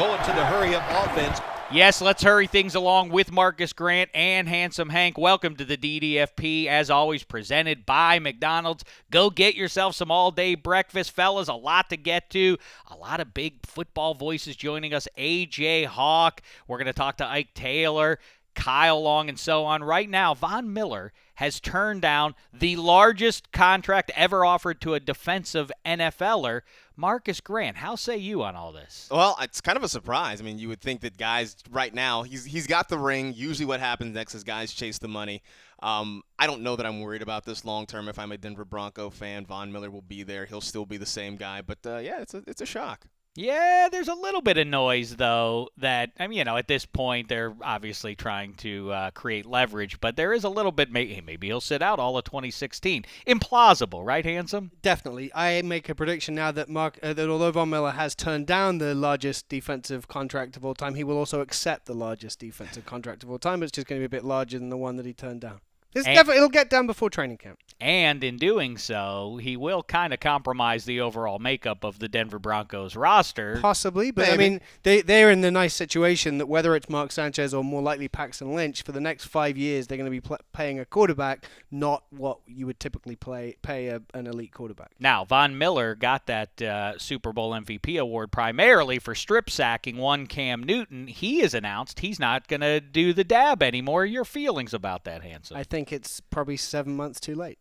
going to the hurry-up offense. Yes, let's hurry things along with Marcas Grant and Handsome Hank. Welcome to the DDFP, as always, presented by McDonald's. Go get yourself some all-day breakfast, fellas. A lot to get to. A lot of big football voices joining us. A.J. Hawk. We're going to talk to Ike Taylor, Kyle Long, and so on. Right now, Von Miller has turned down the largest contract ever offered to a defensive NFLer. Marcas Grant, how say you on all this? Well, it's kind of a surprise. I mean, you would think that guys right now, he's got the ring. Usually what happens next is guys chase the money. I don't know that I'm worried about this long term. If I'm a Denver Bronco fan, Von Miller will be there. He'll still be the same guy. But, yeah, it's a shock. Yeah, there's a little bit of noise, though, that, I mean, at this point, they're obviously trying to create leverage, but there is a little bit, maybe he'll sit out all of 2016. Implausible, right, Handsome? Definitely. I make a prediction now that that although Von Miller has turned down the largest defensive contract of all time, he will also accept the largest defensive contract of all time. It's just going to be a bit larger than the one that he turned down. It'll get done before training camp. And in doing so, he will kind of compromise the overall makeup of the Denver Broncos roster. Possibly, but Maybe. I mean, they're in the nice situation that whether it's Mark Sanchez or more likely Paxton Lynch, for the next 5 years, they're going to be paying a quarterback, not what you would typically pay an elite quarterback. Now, Von Miller got that Super Bowl MVP award primarily for strip sacking one Cam Newton. He has announced he's not going to do the dab anymore. Your feelings about that, Handsome? I think it's probably 7 months too late.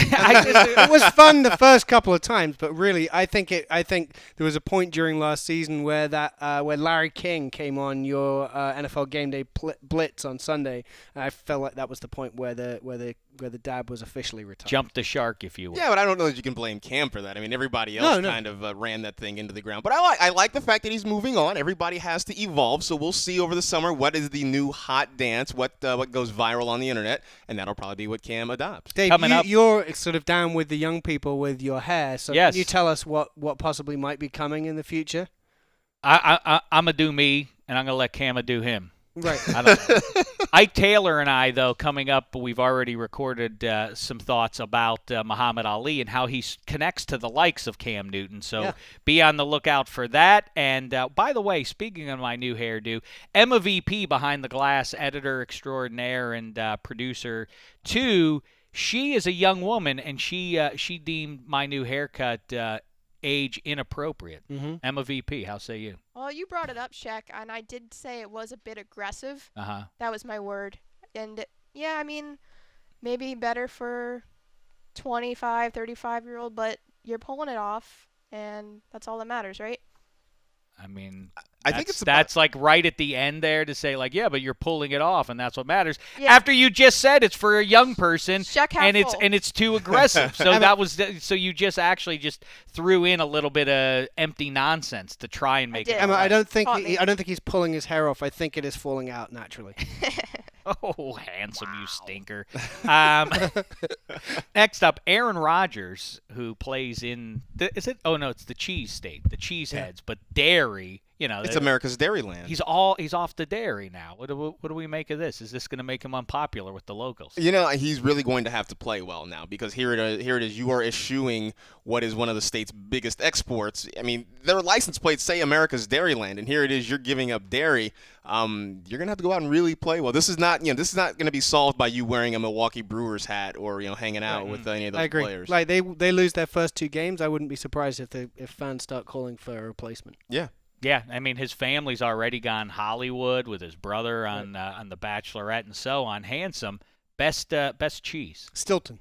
It was fun the first couple of times, but really, I think there was a point during last season where Larry King came on your NFL Game Day blitz on Sunday. And I felt like that was the point where the dab was officially retired. Jumped the shark, if you will. Yeah, but I don't know that you can blame Cam for that. I mean, everybody else kind of ran that thing into the ground. But I like the fact that he's moving on. Everybody has to evolve, so we'll see over the summer what is the new hot dance, what goes viral on the internet, and that'll probably be what Cam adopts. Dave, you're sort of down with the young people with your hair, so yes. Can you tell us what possibly might be coming in the future? I'm going to do me, and I'm going to let Cam do him. Right. I don't know. Ike Taylor and I, though, coming up, we've already recorded some thoughts about Muhammad Ali and how he connects to the likes of Cam Newton. So Be on the lookout for that. And by the way, speaking of my new hairdo, Emma VP behind the glass, editor extraordinaire and producer too. She is a young woman, and she deemed my new haircut age inappropriate. Mm-hmm. Emma VP, how say you? Well, you brought it up, Shek, and I did say it was a bit aggressive. Uh-huh. That was my word. And, yeah, I mean, maybe better for 25, 35-year-old, but you're pulling it off, and that's all that matters, right? I mean, I think that's like right at the end there to say, like, yeah, but you're pulling it off, and that's what matters. Yeah. After you just said it's for a young person, and it's too aggressive. So you just actually just threw in a little bit of empty nonsense to try and make it. Emma, I don't think he's pulling his hair off. I think it is falling out naturally. Oh, Handsome, you stinker. Next up, Aaron Rodgers, who plays in it's the Cheese State, the Cheeseheads, but dairy. It's America's Dairyland. He's off the dairy now. What do we make of this? Is this going to make him unpopular with the locals? He's really going to have to play well now because here it is. You are eschewing what is one of the state's biggest exports. I mean, their license plates say America's Dairyland, and here it is. You're giving up dairy. You're going to have to go out and really play well. This is not going to be solved by you wearing a Milwaukee Brewers hat or hanging out with any of those players. Like they lose their first 2 games. I wouldn't be surprised if fans start calling for a replacement. Yeah. Yeah, I mean, his family's already gone Hollywood with his brother on The Bachelorette and so on. Handsome, best cheese. Stilton.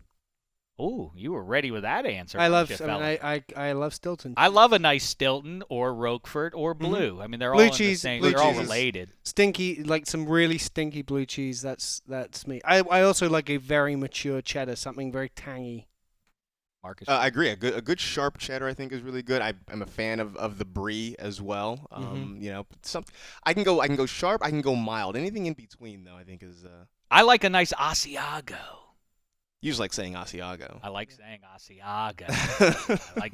Oh, you were ready with that answer. I love Stilton. I love a nice Stilton or Roquefort or Blue. Mm-hmm. I mean, they're all cheese, the same. They're all related. Stinky, like some really stinky blue cheese. That's me. I also like a very mature cheddar, something very tangy. Marcus? I agree. A good sharp cheddar I think is really good. I'm a fan of the brie as well. I can go sharp. I can go mild. Anything in between though I think is. I like a nice Asiago. You just like saying Asiago. I like saying Asiago.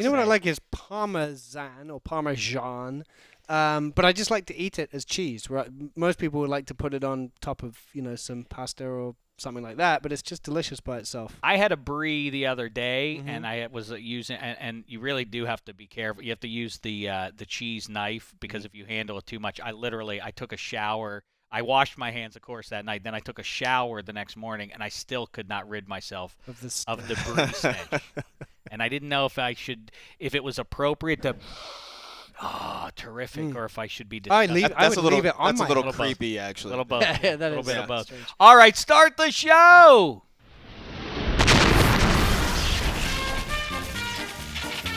What I like is Parmesan or Parmesan. But I just like to eat it as cheese. Right? Most people would like to put it on top of some pasta or something like that, but it's just delicious by itself. I had a brie the other day, and I was using, and you really do have to be careful. You have to use the cheese knife because if you handle it too much, I took a shower. I washed my hands, of course, that night. Then I took a shower the next morning, and I still could not rid myself of the brie stench. And I didn't know if it was appropriate to. Oh, terrific! Or if I should be. I would leave it on That's my a little both. creepy, actually. A little both. Yeah, that a little is bit of both. strange. All right, start the show.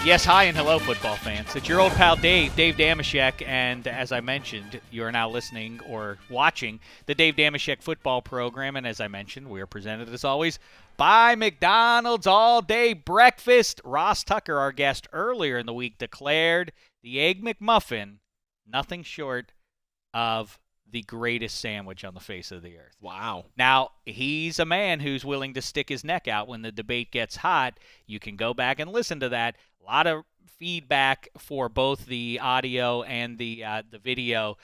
Yes, hi and hello, football fans. It's your old pal Dave Dameshek, and as I mentioned, you are now listening or watching the Dave Dameshek football program, and as I mentioned, we are presented, as always, by McDonald's all-day breakfast. Ross Tucker, our guest earlier in the week, declared the Egg McMuffin nothing short of the greatest sandwich on the face of the earth. Wow. Now, he's a man who's willing to stick his neck out when the debate gets hot. You can go back and listen to that. A lot of feedback for both the audio and the video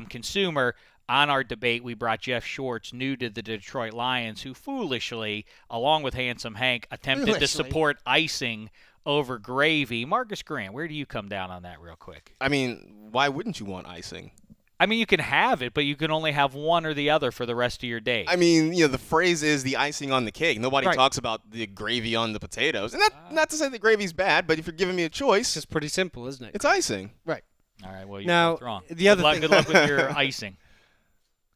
consumer. On our debate, we brought Jeff Schwartz, new to the Detroit Lions, who foolishly, along with Handsome Hank, attempted to support icing over gravy. Marcas Grant, where do you come down on that real quick? I mean, why wouldn't you want icing? I mean, you can have it, but you can only have one or the other for the rest of your day. I mean, the phrase is the icing on the cake. Nobody talks about the gravy on the potatoes. And not to say that gravy's bad, but if you're giving me a choice, It's pretty simple, isn't it? it's icing. Right. All right, well, you're Now, both wrong. the other thing- Good luck with your icing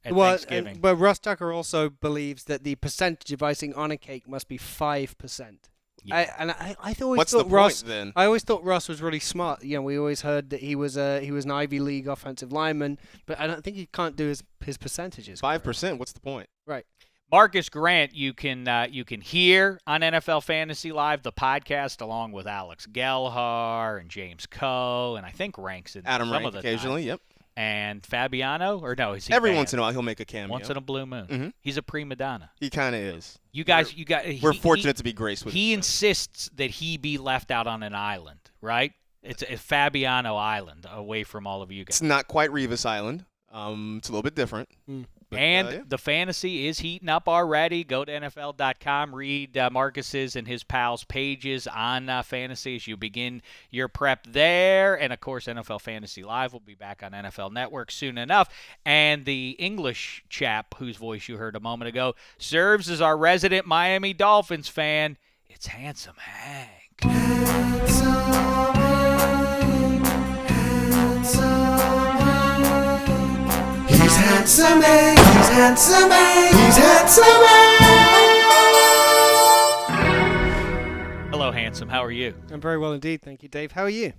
at Thanksgiving. But Ross Tucker also believes that the percentage of icing on a cake must be 5%. Yeah. I always What's thought the Ross. point, then? I always thought Ross was really smart. We always heard that he was an Ivy League offensive lineman, but I don't think he can't do his percentages. 5%. What's the point? Right. Marcas Grant, you can hear on NFL Fantasy Live, the podcast, along with Alex Gelhar and James Coe, and I think Ranks in Adam some Rank of the occasionally, time. yep. And Fabiano, or no, is he Every banned? once in a while, he'll make a cameo. Once in a blue moon. Mhm. He's a prima donna. He kind of is. We're fortunate to be graced with He him. insists that he be left out on an island, right? It's a Fabiano Island, away from all of you guys. It's not quite Revis Island. It's a little bit different. But, And yeah. the fantasy is heating up already. Go to NFL.com, read Marcus's and his pals' pages on fantasy as you begin your prep there. And, of course, NFL Fantasy Live will be back on NFL Network soon enough. And the English chap whose voice you heard a moment ago serves as our resident Miami Dolphins fan. It's Handsome Hank. He's handsome, he's handsome, he's handsome. Hello, Handsome. How are you? I'm very well indeed, thank you, Dave. How are you?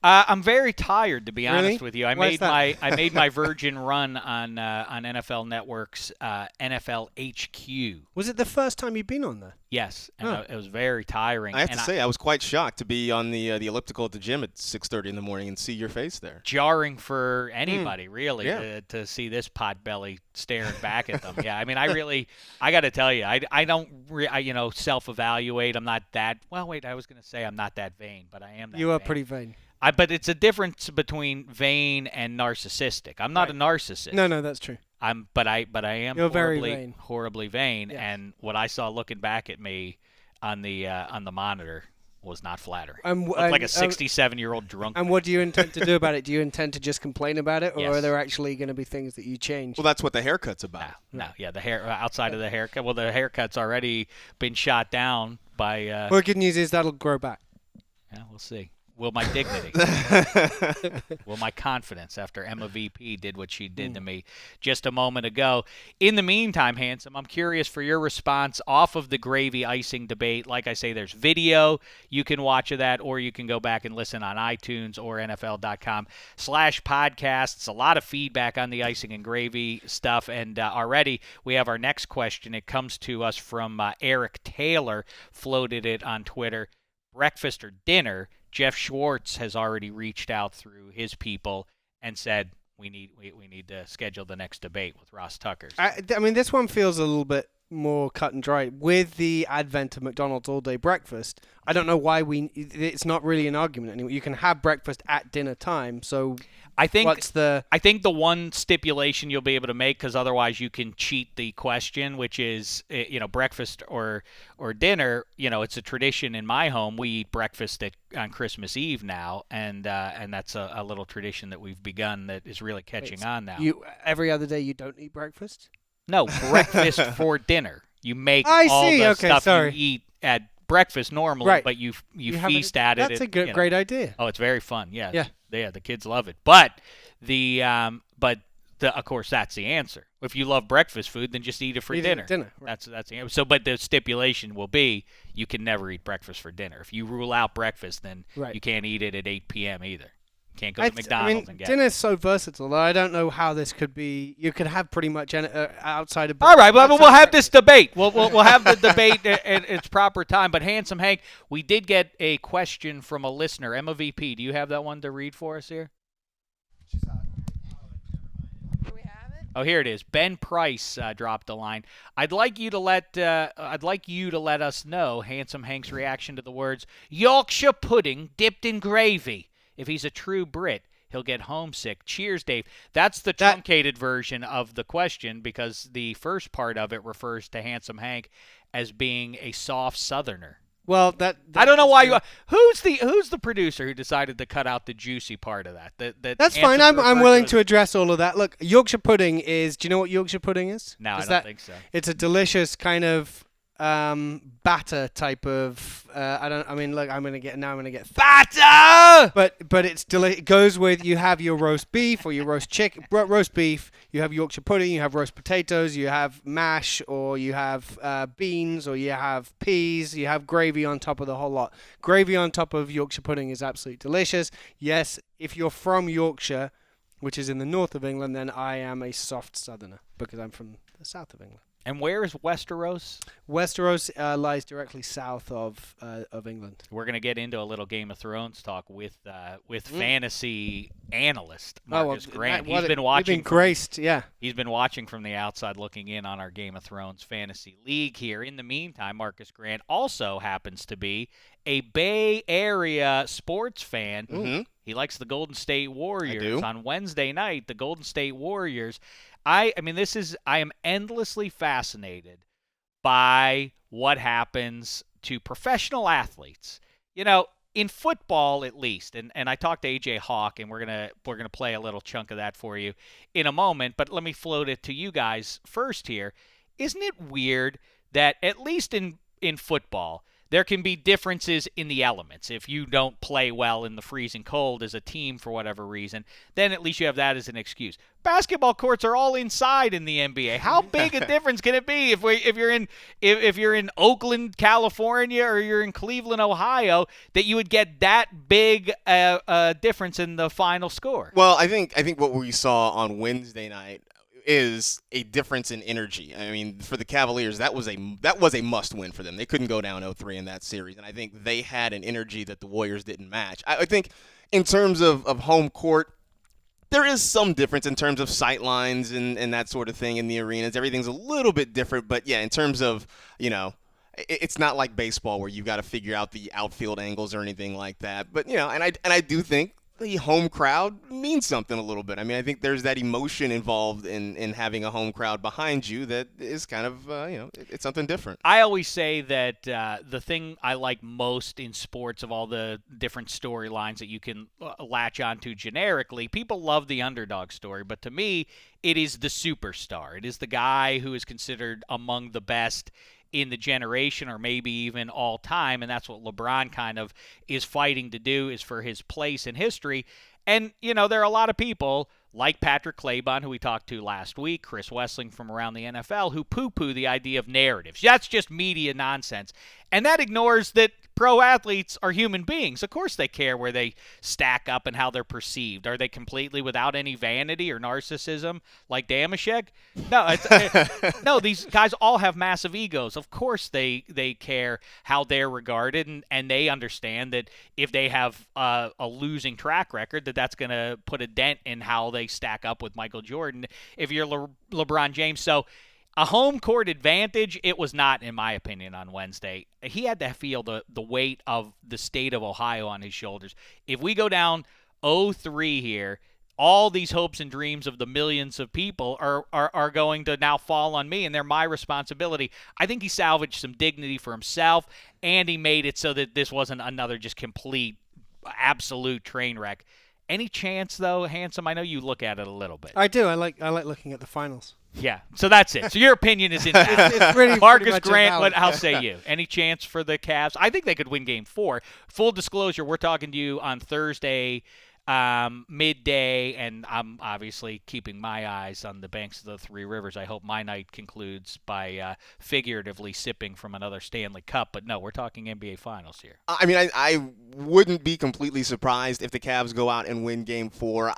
I'm very tired, to be Really? honest with you. I Why is made my Virgin run on NFL Network's NFL HQ. Was it the first time you've been on there? Yes, and Oh. it was very tiring. I have and to say, I was quite shocked to be on the elliptical at the gym at 6:30 in the morning and see your face there. jarring for anybody, really, Yeah. to see this pot belly staring back at them. Yeah, I mean, I got to tell you, I don't self-evaluate. I'm not that. Well, wait, I was going to say I'm not that vain, but I am. That You are vain. pretty vain. But it's a difference between vain and narcissistic. I'm not a narcissist. No, that's true. But I am You're very horribly, vain. horribly vain, Yes. and what I saw looking back at me on the monitor was not flattering. Looked Looked like a 67-year-old drunk. And what do you intend to do about it? Do you intend to just complain about it, or Yes. are there actually going to be things that you change? Well, that's what the haircut's about. No, yeah, the hair outside of the haircut. Well, the haircut's already been shot down by. Well, good news is that'll grow back. Yeah, we'll see. Will my dignity, will my confidence after Emma VP did what she did to me just a moment ago. In the meantime, Handsome, I'm curious for your response off of the gravy icing debate. Like I say, there's video. You can watch of that, or you can go back and listen on iTunes or NFL.com/podcasts. A lot of feedback on the icing and gravy stuff. And already we have our next question. It comes to us from Ike Taylor, floated it on Twitter. Breakfast or dinner? Jeff Schwartz has already reached out through his people and said we need to schedule the next debate with Ross Tucker. I mean, this one feels a little bit more cut and dry. With the advent of McDonald's all-day breakfast, I don't know why it's not really an argument anymore. You can have breakfast at dinner time, so I think what's the... I think the one stipulation you'll be able to make, because otherwise you can cheat the question, which is breakfast or dinner. It's a tradition in my home. We eat breakfast on Christmas Eve now, and that's a little tradition that we've begun that is really catching on now. Every other day you don't eat breakfast? No, breakfast for dinner. You make I all see. the Okay, stuff sorry. you eat at breakfast normally, Right. but you have feast at it. That's a good, great idea. Oh, it's very fun. Yeah. Yeah. The kids love it. But of course that's the answer. If you love breakfast food, then just eat it for Eat it dinner. at dinner. Right. That's the answer. So, but the stipulation will be you can never eat breakfast for dinner. If you rule out breakfast, then Right. you can't eat it at 8 p.m. either. Can't go to McDonald's and get dinner's it. so versatile. I don't know how this could be. You could have pretty much outside of. All right, well, outside we'll of have this breakfast. debate. We'll have the debate at its proper time. But Handsome Hank, we did get a question from a listener. Emma VP, do you have that one to read for us here? Do we have it? Oh, here it is. Ben Price dropped a line. I'd like you to let us know Handsome Hank's reaction to the words Yorkshire pudding dipped in gravy. If he's a true Brit, he'll get homesick. Cheers, Dave. That's the truncated version of the question, because the first part of it refers to Handsome Hank as being a soft Southerner. Well, I don't know why you. Who's the producer who decided to cut out the juicy part of that? That's fine. I'm willing to address all of that. Look, Yorkshire pudding is. Do you know what Yorkshire pudding is? No, I don't think so. It's a delicious kind of batter type of. I'm gonna get batter. But it goes with, you have your roast beef or your roast beef. You have Yorkshire pudding. You have roast potatoes. You have mash, or you have beans, or you have peas. You have gravy on top of the whole lot. Gravy on top of Yorkshire pudding is absolutely delicious. Yes, if you're from Yorkshire, which is in the north of England, then I am a soft Southerner because I'm from the south of England. And where is Westeros? Westeros lies directly south of England. We're going to get into a little Game of Thrones talk with fantasy analyst Marcas Grant. He's been watching. We've been graced, yeah. He's been watching from the outside, looking in on our Game of Thrones fantasy league here. In the meantime, Marcas Grant also happens to be a Bay Area sports fan. Mm-hmm. He likes the Golden State Warriors. I do. On Wednesday night, the Golden State Warriors. I am endlessly fascinated by what happens to professional athletes. In football at least, and I talked to AJ Hawk, and we're gonna play a little chunk of that for you in a moment. But let me float it to you guys first here. Isn't it weird that at least in football, there can be differences in the elements? If you don't play well in the freezing cold as a team for whatever reason, then at least you have that as an excuse. Basketball courts are all inside in the NBA. How big a difference can it be if you're in Oakland, California, or you're in Cleveland, Ohio, that you would get that big difference in the final score? Well, I think what we saw on Wednesday night is a difference in energy. I mean, for the Cavaliers, that was a must-win for them. They couldn't go down 0-3 in that series, and I think they had an energy that the Warriors didn't match. I think in terms of home court, there is some difference in terms of sight lines and that sort of thing in the arenas. Everything's a little bit different, but yeah, in terms of, it's not like baseball where you've got to figure out the outfield angles or anything like that. But, and I do think the home crowd means something a little bit. I mean, I think there's that emotion involved in having a home crowd behind you that is kind of, it's something different. I always say that the thing I like most in sports, of all the different storylines that you can latch onto generically, people love the underdog story, but to me, it is the superstar. It is the guy who is considered among the best in the generation, or maybe even all time, and that's what LeBron kind of is fighting to do, is for his place in history. And, there are a lot of people like Patrick Claybon, who we talked to last week, Chris Wessling from around the NFL, who poo-poo the idea of narratives. That's just media nonsense. And that ignores that pro athletes are human beings. Of course they care where they stack up and how they're perceived. Are they completely without any vanity or narcissism like Dameshek? No, no, these guys all have massive egos. Of course they care how they're regarded, and they understand that if they have a losing track record, that's going to put a dent in how they stack up with Michael Jordan if you're LeBron James. So A home court advantage, it was not, in my opinion, on Wednesday. He had to feel the weight of the state of Ohio on his shoulders. If we go down 0-3 here, all these hopes and dreams of the millions of people are going to now fall on me, and they're my responsibility. I think he salvaged some dignity for himself, and he made it so that this wasn't another just complete, absolute train wreck. Any chance, though, Handsome? I know you look at it a little bit. I do. I like looking at the finals. Yeah, so that's it. So your opinion is in that. It's really Marcas pretty much Grant, invalid. how say you? Any chance for the Cavs? I think they could win Game 4. Full disclosure, we're talking to you on Thursday midday, and I'm obviously keeping my eyes on the banks of the Three Rivers. I hope my night concludes by figuratively sipping from another Stanley Cup. But no, we're talking NBA Finals here. I mean, I wouldn't be completely surprised if the Cavs go out and win Game 4.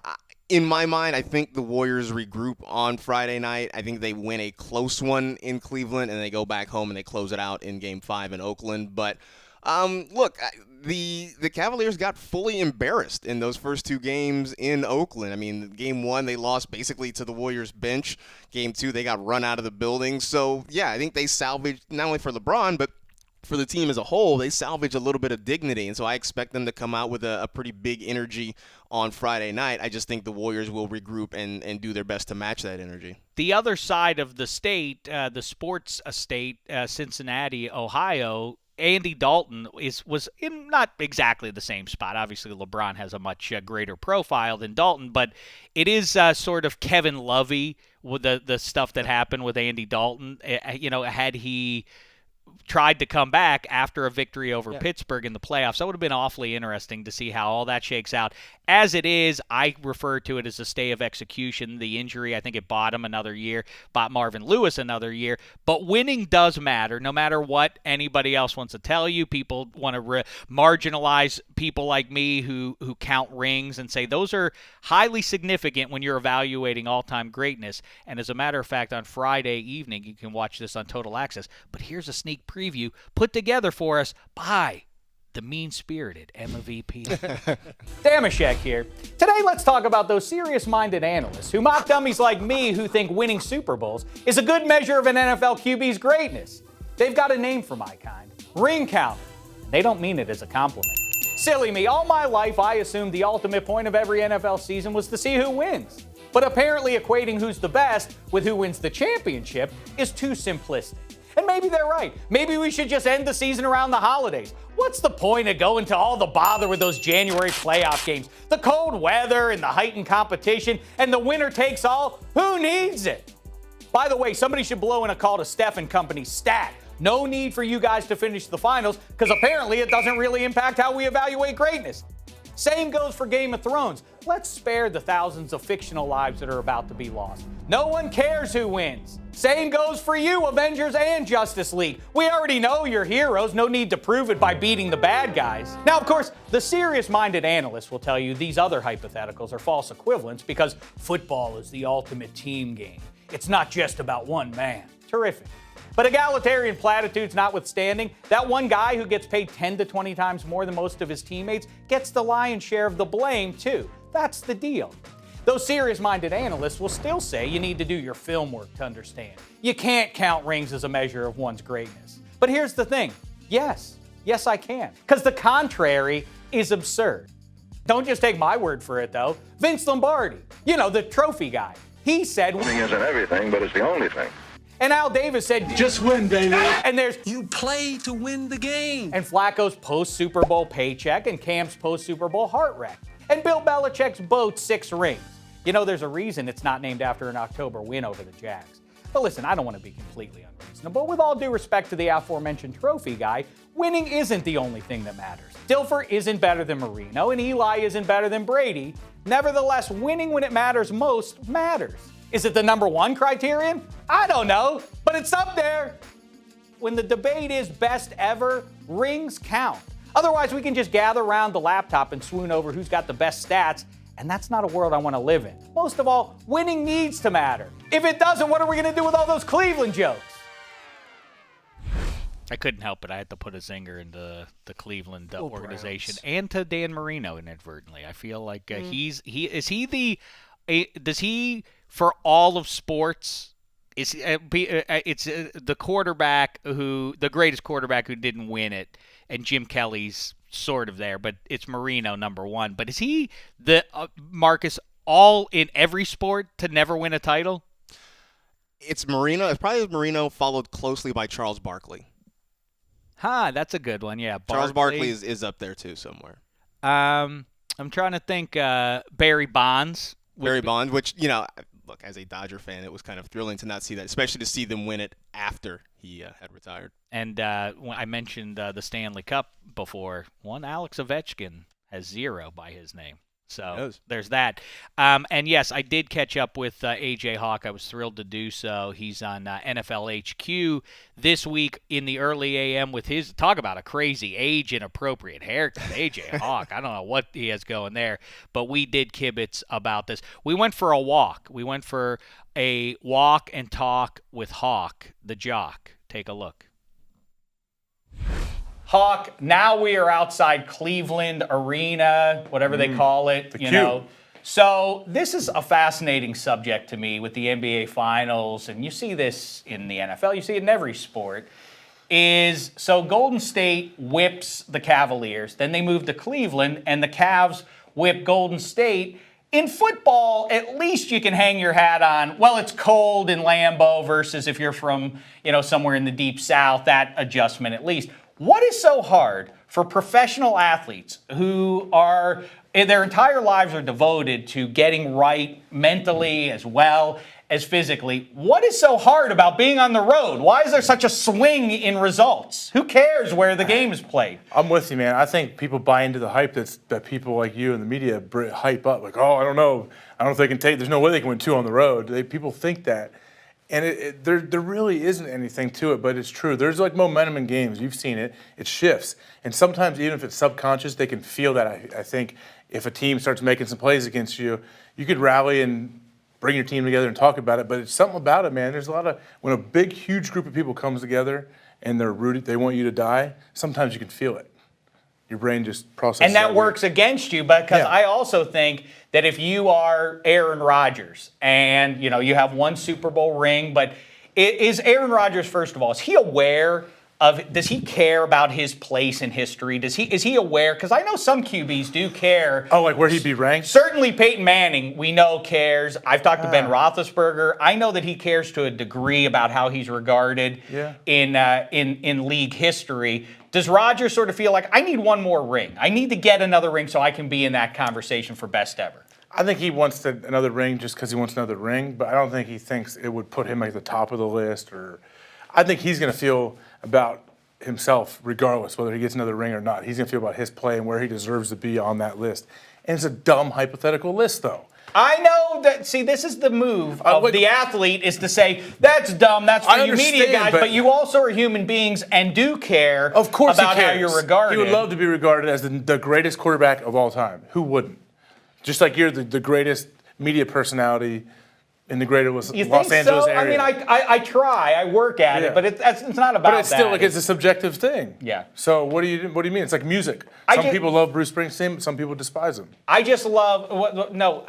In my mind, I think the Warriors regroup on Friday night. I think they win a close one in Cleveland, and they go back home and they close it out in Game 5 in Oakland. But look, the Cavaliers got fully embarrassed in those first two games in Oakland. I mean, Game 1, they lost basically to the Warriors bench. Game 2, they got run out of the building. So, yeah, I think they salvaged, not only for LeBron, but for the team as a whole, they salvage a little bit of dignity, and so I expect them to come out with a pretty big energy on Friday night. I just think the Warriors will regroup and do their best to match that energy. The other side of the state, the sports state, Cincinnati, Ohio, Andy Dalton was in not exactly the same spot. Obviously, LeBron has a much greater profile than Dalton, but it is sort of Kevin Lovey with the stuff that happened with Andy Dalton. Had he tried to come back after a victory over Pittsburgh in the playoffs. That would have been awfully interesting to see how all that shakes out. As it is, I refer to it as a stay of execution. The injury, I think it bought him another year, bought Marvin Lewis another year. But winning does matter, no matter what anybody else wants to tell you. People want to marginalize people like me who count rings and say those are highly significant when you're evaluating all-time greatness. And as a matter of fact, on Friday evening, you can watch this on Total Access. But here's a sneak preview put together for us by the mean-spirited MVP. Dameshek here. Today, let's talk about those serious-minded analysts who mock dummies like me who think winning Super Bowls is a good measure of an NFL QB's greatness. They've got a name for my kind, ring count. They don't mean it as a compliment. Silly me, all my life I assumed the ultimate point of every NFL season was to see who wins. But apparently equating who's the best with who wins the championship is too simplistic. And maybe they're right. Maybe we should just end the season around the holidays. What's the point of going to all the bother with those January playoff games? The cold weather and the heightened competition and the winner takes all? Who needs it? By the way, somebody should blow in a call to Steph and company's stat. No need for you guys to finish the finals because apparently it doesn't really impact how we evaluate greatness. Same goes for Game of Thrones. Let's spare the thousands of fictional lives that are about to be lost. No one cares who wins. Same goes for you, Avengers and Justice League. We already know you're heroes. No need to prove it by beating the bad guys. Now, of course, the serious-minded analysts will tell you these other hypotheticals are false equivalents because football is the ultimate team game. It's not just about one man. Terrific. But egalitarian platitudes notwithstanding, that one guy who gets paid 10 to 20 times more than most of his teammates gets the lion's share of the blame, too. That's the deal. Those serious-minded analysts will still say you need to do your film work to understand. You can't count rings as a measure of one's greatness. But here's the thing. Yes, I can. Because the contrary is absurd. Don't just take my word for it, though. Vince Lombardi, the trophy guy, he said Winning isn't everything, but it's the only thing. And Al Davis said, Just win, baby. and there's You play to win the game. and Flacco's post-Super Bowl paycheck and Cam's post-Super Bowl heart wreck. And Bill Belichick's boat 6 rings. There's a reason it's not named after an October win over the Jags. But listen, I don't want to be completely unreasonable. With all due respect to the aforementioned trophy guy, winning isn't the only thing that matters. Dilfer isn't better than Marino, and Eli isn't better than Brady. Nevertheless, winning when it matters most matters. Is it the number one criterion? I don't know, but it's up there. When the debate is best ever, rings count. Otherwise, we can just gather around the laptop and swoon over who's got the best stats, and that's not a world I want to live in. Most of all, winning needs to matter. If it doesn't, what are we going to do with all those Cleveland jokes? I couldn't help it. I had to put a zinger into the Cleveland organization Browns. and to Dan Marino inadvertently. I feel like does he for all of sports It's the quarterback the greatest quarterback who didn't win it, and Jim Kelly's sort of there, but it's Marino number one. But is he the Marcus all in every sport to never win a title? It's Marino. It's probably Marino, followed closely by Charles Barkley. That's a good one. Yeah, Charles Barkley is up there too somewhere. I'm trying to think. Barry Bonds. Which look, as a Dodger fan, it was kind of thrilling to not see that, especially to see them win it after he had retired. And when I mentioned the Stanley Cup before, one Alex Ovechkin has 0 by his name. So there's that. And yes, I did catch up with AJ Hawk. I was thrilled to do so. He's on NFL HQ this week in the early AM with his, talk about a crazy age-inappropriate haircut. AJ Hawk, I don't know what he has going there, but we did kibitz about this. We went for a walk. We went for a walk and talk with Hawk, the jock. Take a look. Hawk, now we are outside Cleveland Arena, whatever they call it, So this is a fascinating subject to me with the NBA Finals, and you see this in the NFL, you see it in every sport, so Golden State whips the Cavaliers, then they move to Cleveland, and the Cavs whip Golden State. In football, at least you can hang your hat on, well, it's cold in Lambeau versus if you're from, somewhere in the deep South, that adjustment at least. What is so hard for professional athletes who are, their entire lives are devoted to getting right mentally as well as physically? What is so hard about being on the road? Why is there such a swing in results? Who cares where the game is played? I'm with you, man. I think people buy into the hype that people like you and the media hype up. Like, I don't know. I don't know if they can there's no way they can win 2 on the road. People think that. And there really isn't anything to it, but it's true. There's like momentum in games. You've seen it. It shifts. And sometimes, even if it's subconscious, they can feel that. I think if a team starts making some plays against you, you could rally and bring your team together and talk about it. But it's something about it, man. There's when a big, huge group of people comes together and they're rooted, they want you to die, sometimes you can feel it. Your brain just processes. And that works against you, because I also think that if you are Aaron Rodgers and you have one Super Bowl ring, but is Aaron Rodgers, first of all, is he aware of? Does he care about his place in history? Is he aware? Because I know some QBs do care. Oh, like where he'd be ranked? Certainly, Peyton Manning, we know, cares. I've talked to Ben Roethlisberger. I know that he cares to a degree about how he's regarded in league history. Does Rodgers sort of feel like, I need one more ring? I need to get another ring so I can be in that conversation for best ever? I think he wants another ring just because he wants another ring, but I don't think he thinks it would put him at the top of the list. I think he's going to feel about himself regardless whether he gets another ring or not. He's going to feel about his play and where he deserves to be on that list. And it's a dumb hypothetical list, though. I know that. See, this is the move of the athlete, is to say, that's dumb, that's for you media guys, but you also are human beings and do care about how you're regarded. He would love to be regarded as the greatest quarterback of all time. Who wouldn't? Just like you're the greatest media personality in the greater Los Angeles area. I mean, I try, I work at it, but it's not about that. But it's still it's a subjective thing. Yeah. So what do you mean? It's like music. Some people love Bruce Springsteen, some people despise him. I just love,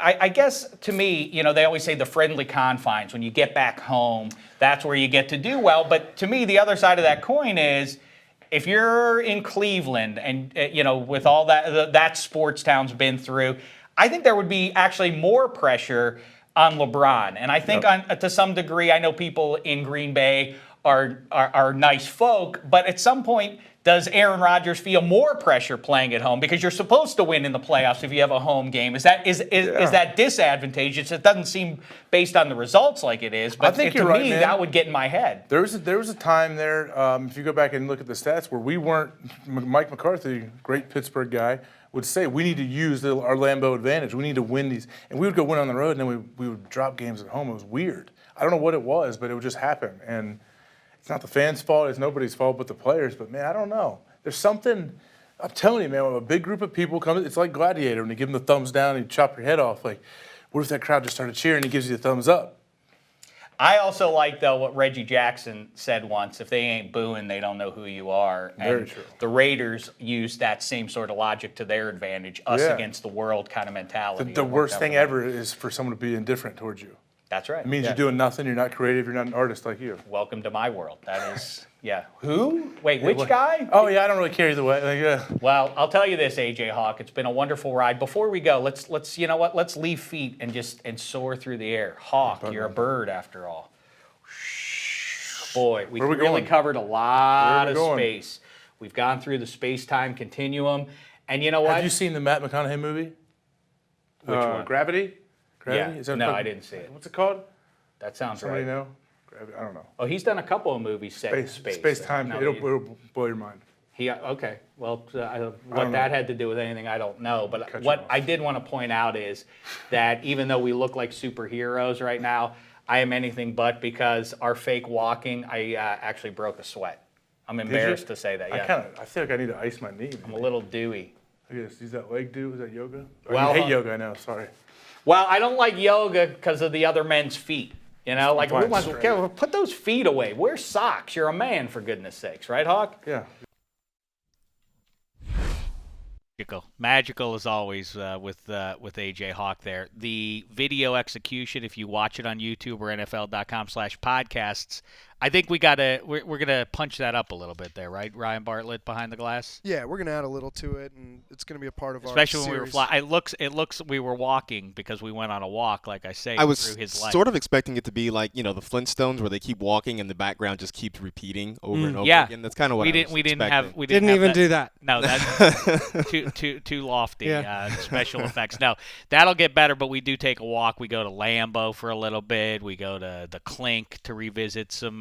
I guess to me, they always say the friendly confines. When you get back home, that's where you get to do well. But to me, the other side of that coin is, if you're in Cleveland and, with all that sports town's been through, I think there would be actually more pressure on LeBron. And I think to some degree, I know people in Green Bay are nice folk, but at some point, does Aaron Rodgers feel more pressure playing at home? Because you're supposed to win in the playoffs if you have a home game. Is that disadvantageous? It doesn't seem based on the results like it is, but I think to me, that would get in my head. There was a time there, if you go back and look at the stats, where we weren't, Mike McCarthy, great Pittsburgh guy, would say we need to use our Lambeau advantage. We need to win these. And we would go win on the road, and then we would drop games at home. It was weird. I don't know what it was, but it would just happen. And it's not the fans' fault. It's nobody's fault but the players. But, man, I don't know. There's something, I'm telling you, man, when a big group of people come, it's like Gladiator. When you give them the thumbs down and you chop your head off. Like, what if that crowd just started cheering and he gives you the thumbs up? I also like, though, what Reggie Jackson said once: if they ain't booing, they don't know who you are. And very true. The Raiders used that same sort of logic to their advantage, us against the world kind of mentality. The worst thing ever is for someone to be indifferent towards you. That's right. It means you're doing nothing. You're not creative. You're not an artist like you. Welcome to my world. That is, yeah. Who? Wait, which guy? Oh, yeah, I don't really care either way. Like, yeah. Well, I'll tell you this, AJ Hawk. It's been a wonderful ride. Before we go, let's you know what? Let's leave feet and soar through the air. Hawk, you're a bird after all. Boy, we really covered a lot of space. We've gone through the space-time continuum, and you know what? Have you seen the Matt McConaughey movie? Which one? Gravity? Yeah. Is that No, called? I didn't see it. What's it called? That sounds Somebody right. know? Gravity? I don't know. Oh, he's done a couple of movies set in space. Space-time. No, It'll blow your mind. Okay. Well, what that had to do with anything, I don't know. But what I did want to point out is that even though we look like superheroes right now, I am anything but, because our fake walking, I actually broke a sweat. I'm embarrassed to say that. Yeah. I feel like I need to ice my knee. I'm a little dewy. Look at this. Use that leg do. Is that yoga? Or Well, you hate yoga, I know. Sorry. Well, I don't like yoga because of the other men's feet. You know, like put those feet away. Wear socks. You're a man, for goodness sakes, right, Hawk? Yeah. Magical as always with AJ Hawk there. The video execution, if you watch it on YouTube or NFL.com/podcasts, I think we're gonna punch that up a little bit there, right? Ryan Bartlett behind the glass. Yeah, we're gonna add a little to it, and it's gonna be a part of especially our when series. we were flying. It looks we were walking because we went on a walk, like I say. I was through his life. sort of expecting it to be like, the Flintstones, where they keep walking and the background just keeps repeating over and over again. That's kind of what we didn't didn't even do that. No, that's too lofty. Special effects. No, that'll get better. But we do take a walk. We go to Lambeau for a little bit. We go to the Clink to revisit some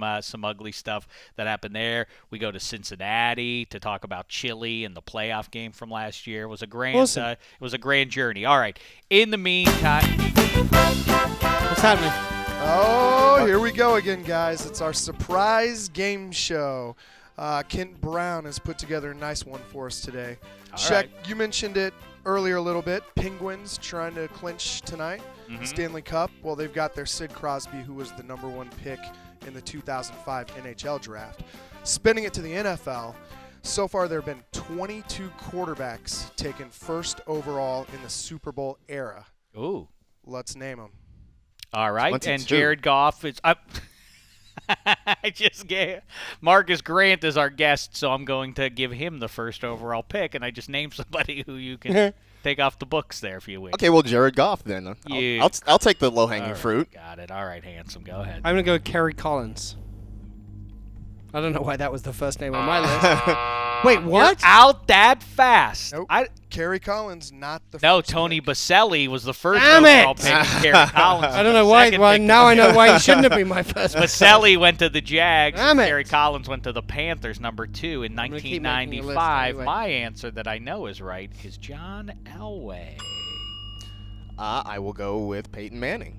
ugly stuff that happened there. We go to Cincinnati to talk about Chile and the playoff game from last year. It was a grand it was a grand journey. All right. In the meantime, what's happening? Oh, here we go again, guys. It's our surprise game show. Kent Brown has put together a nice one for us today. Shek, you mentioned it earlier a little bit. Penguins trying to clinch tonight. Stanley Cup. Well, they've got their Sid Crosby, who was the #1 pick in the 2005 NHL draft. Spinning it to the NFL, so far there have been 22 quarterbacks taken first overall in the Super Bowl era. Ooh. Let's name them. All right, and Jared Goff is up. I just gave Marcas Grant as our guest, so I'm going to give him the first overall pick, and I just named somebody who you can take off the books there if you wish. Okay, well, Jared Goff then. I'll take the low-hanging fruit. Got it. All right, Handsome, go ahead. I'm going to go with Kerry Collins. I don't know why that was the first name on my list. Wait, what? You're out that fast. Nope. Kerry Collins, not the No, first Tony pick. Baselli was the first Damn overall it! pick. Kerry Collins. I don't know why. Now I know why he shouldn't have been my first pick. Baselli went to the Jags. Damn it. Kerry Collins went to the Panthers, #2 in 1995. Anyway. My answer that I know is right is John Elway. I will go with Peyton Manning.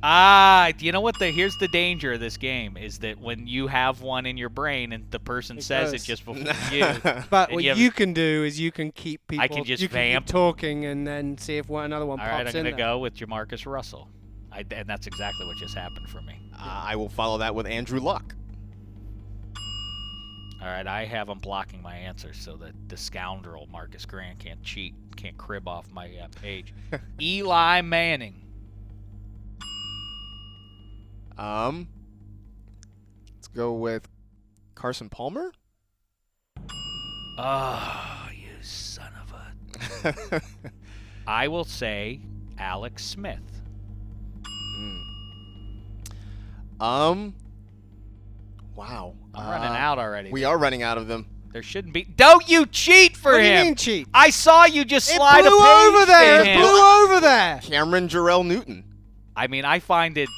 You know what? Here's the danger of this game is that when you have one in your brain and the person says it just before you. But what you can do is you can keep people. I can just keep vamp. talking and then see if another one All pops right, I'm in going to there. go with Jamarcus Russell. And that's exactly what just happened for me. I will follow that with Andrew Luck. All right, I have him blocking my answers so that the scoundrel Marcas Grant can't cheat, can't crib off my page. Eli Manning. Let's go with Carson Palmer. Oh, you son of a... I will say Alex Smith. Wow. I'm running out already. We are running out of them. There shouldn't be. Don't you cheat for What him. do you mean cheat? I saw you just slide It blew a page over there. to It him. blew over there. Cameron Jarrell Newton. I mean, I find it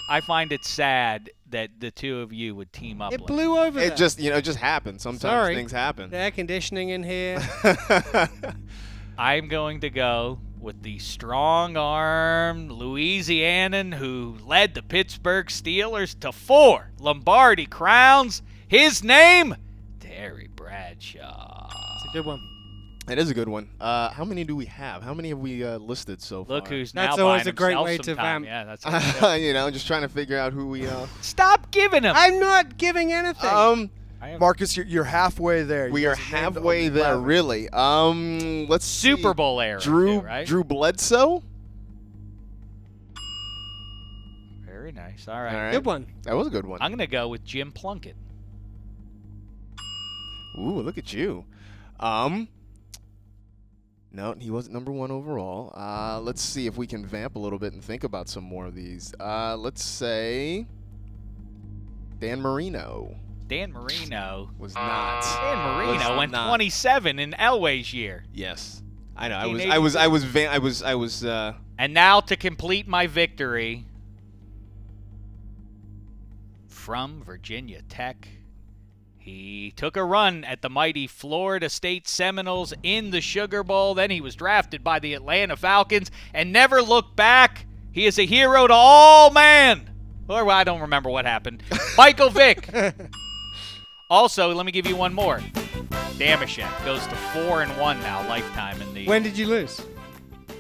sad that the two of you would team up. It like blew over there. It just, it just happens. Sometimes Sorry. things happen. The air conditioning in here. I'm going to go with the strong-armed Louisianan who led the Pittsburgh Steelers to 4 Lombardi crowns. His name, Terry Bradshaw. It's a good one. It is a good one. How many do we have? How many have we listed so far? Look who's That's now always buying a great himself way some to time. vamp. Yeah, that's how you do it. just trying to figure out who we. Stop giving him. I'm not giving anything. Marcus, you're halfway there. We are halfway there, really. Let's Super see. Bowl era, Drew too, right? Drew Bledsoe. Very nice. All right. Good one. That was a good one. I'm going to go with Jim Plunkett. Ooh, look at you. No, he wasn't number 1 overall. Let's see if we can vamp a little bit and think about some more of these. Let's say Dan Marino. Dan Marino. Was not. Dan Marino went 27 in Elway's year. Yes. I know. And now to complete my victory, from Virginia Tech, he took a run at the mighty Florida State Seminoles in the Sugar Bowl. Then he was drafted by the Atlanta Falcons and never looked back. He is a hero to all man. Or I don't remember what happened. Michael Vick. Also, let me give you one more. Dameshek goes to 4-1 now, lifetime in the. When did you lose?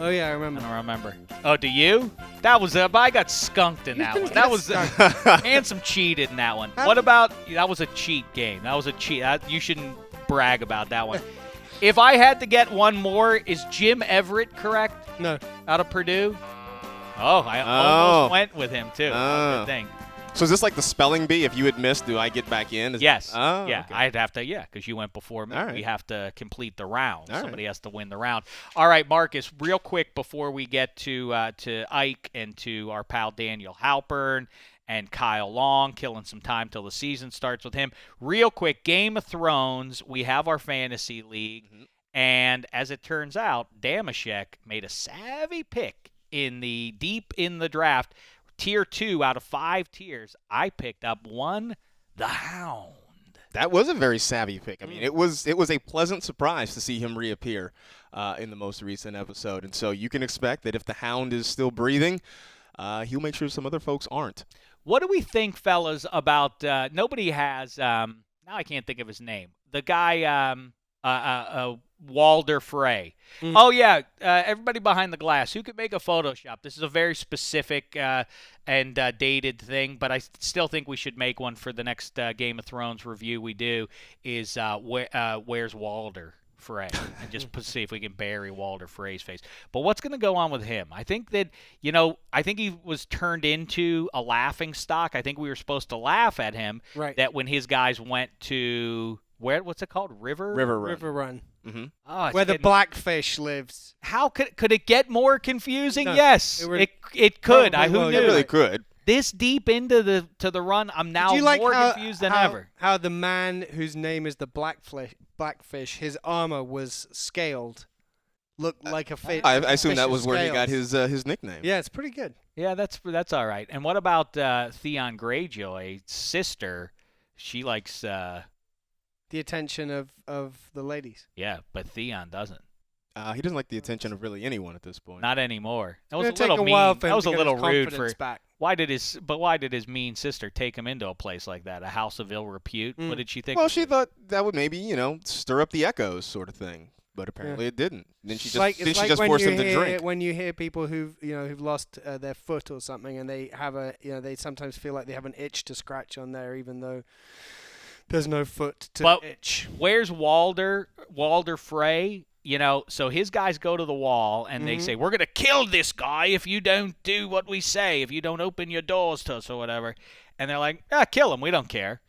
Oh yeah, I I remember. don't remember. Oh, do you? That was I got skunked in that one. That was Handsome cheated in that one. What about that was a cheat game? That was a cheat. You shouldn't brag about that one. If I had to get one more, is Jim Everett correct? No. Out of Purdue? Oh, I almost went with him too. Good thing. So is this like the spelling bee? If you had missed, do I get back in? Yes. Oh, yeah, okay. I'd have to. Yeah, because you went before me. All right. We have to complete the round. All Somebody has to win the round. All right, Marcus. Real quick before we get to Ike and to our pal Daniel Halper and Kyle Long, killing some time till the season starts with him. Real quick, Game of Thrones. We have our fantasy league, and as it turns out, Dameshek made a savvy pick deep in the draft. Tier 2 out of 5 tiers, I picked up the Hound. That was a very savvy pick. I mean, it was a pleasant surprise to see him reappear in the most recent episode. And so you can expect that if the Hound is still breathing, he'll make sure some other folks aren't. What do we think, fellas, about nobody has now I can't think of his name. The guy Walder Frey. Oh, yeah, everybody behind the glass. Who could make a Photoshop? This is a very specific and dated thing, but I still think we should make one for the next Game of Thrones review we do is Where's Walder Frey? And just see if we can bury Walder Frey's face. But what's going to go on with him? I think that, I think he was turned into a laughing stock. I think we were supposed to laugh at him that when his guys went to what's it called? River Run. Mm-hmm. Oh, where the blackfish lives. How could it get more confusing? No, yes, it could. Who knew? It really could. This deep into the run, I'm now more confused than ever. How the man whose name is the Blackfish, his armor was scaled, looked like a fish. I assume that was where he got his nickname. Yeah, it's pretty good. Yeah, that's all right. And what about Theon Greyjoy's sister? She likes the attention of the ladies. Yeah, but Theon doesn't. He doesn't like the attention of really anyone at this point. Not anymore. That was It'll a little take a mean. while for him That was to a get little his rude confidence back. Why did his mean sister take him into a place like that, a house of ill repute? What did she think? Well, she thought that would maybe stir up the echoes, sort of thing. But apparently it didn't. Then she just forced him to drink. When you hear people who've lost their foot or something, and they have they sometimes feel like they have an itch to scratch on there, even though there's no foot to itch. Where's Walder Frey? So his guys go to the wall and they say, we're going to kill this guy if you don't do what we say, if you don't open your doors to us or whatever. And they're like, kill him. We don't care.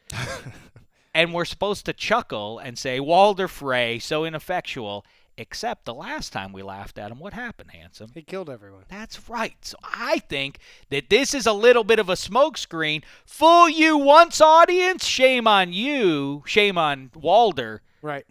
And we're supposed to chuckle and say, Walder Frey, so ineffectual. Except the last time we laughed at him, what happened, Handsome? He killed everyone. That's right. So I think that this is a little bit of a smokescreen. Fool you once, audience. Shame on you. Shame on Walder. Right.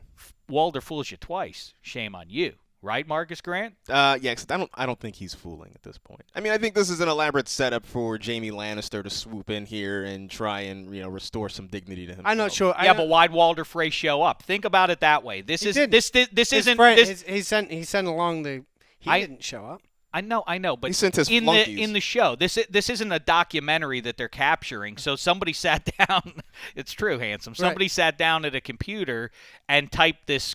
Walder fools you twice. Shame on you. Right, Marcas Grant? Yeah, because I don't think he's fooling at this point. I mean, I think this is an elaborate setup for Jaime Lannister to swoop in here and try and restore some dignity to himself. I'm not sure. But why'd Walder Frey show up? Think about it that way. This isn't. He sent along the. He didn't show up. I know, but he sent his flunkies. in the show, this isn't a documentary that they're capturing. So somebody sat down. It's true, Handsome. Somebody sat down at a computer and typed this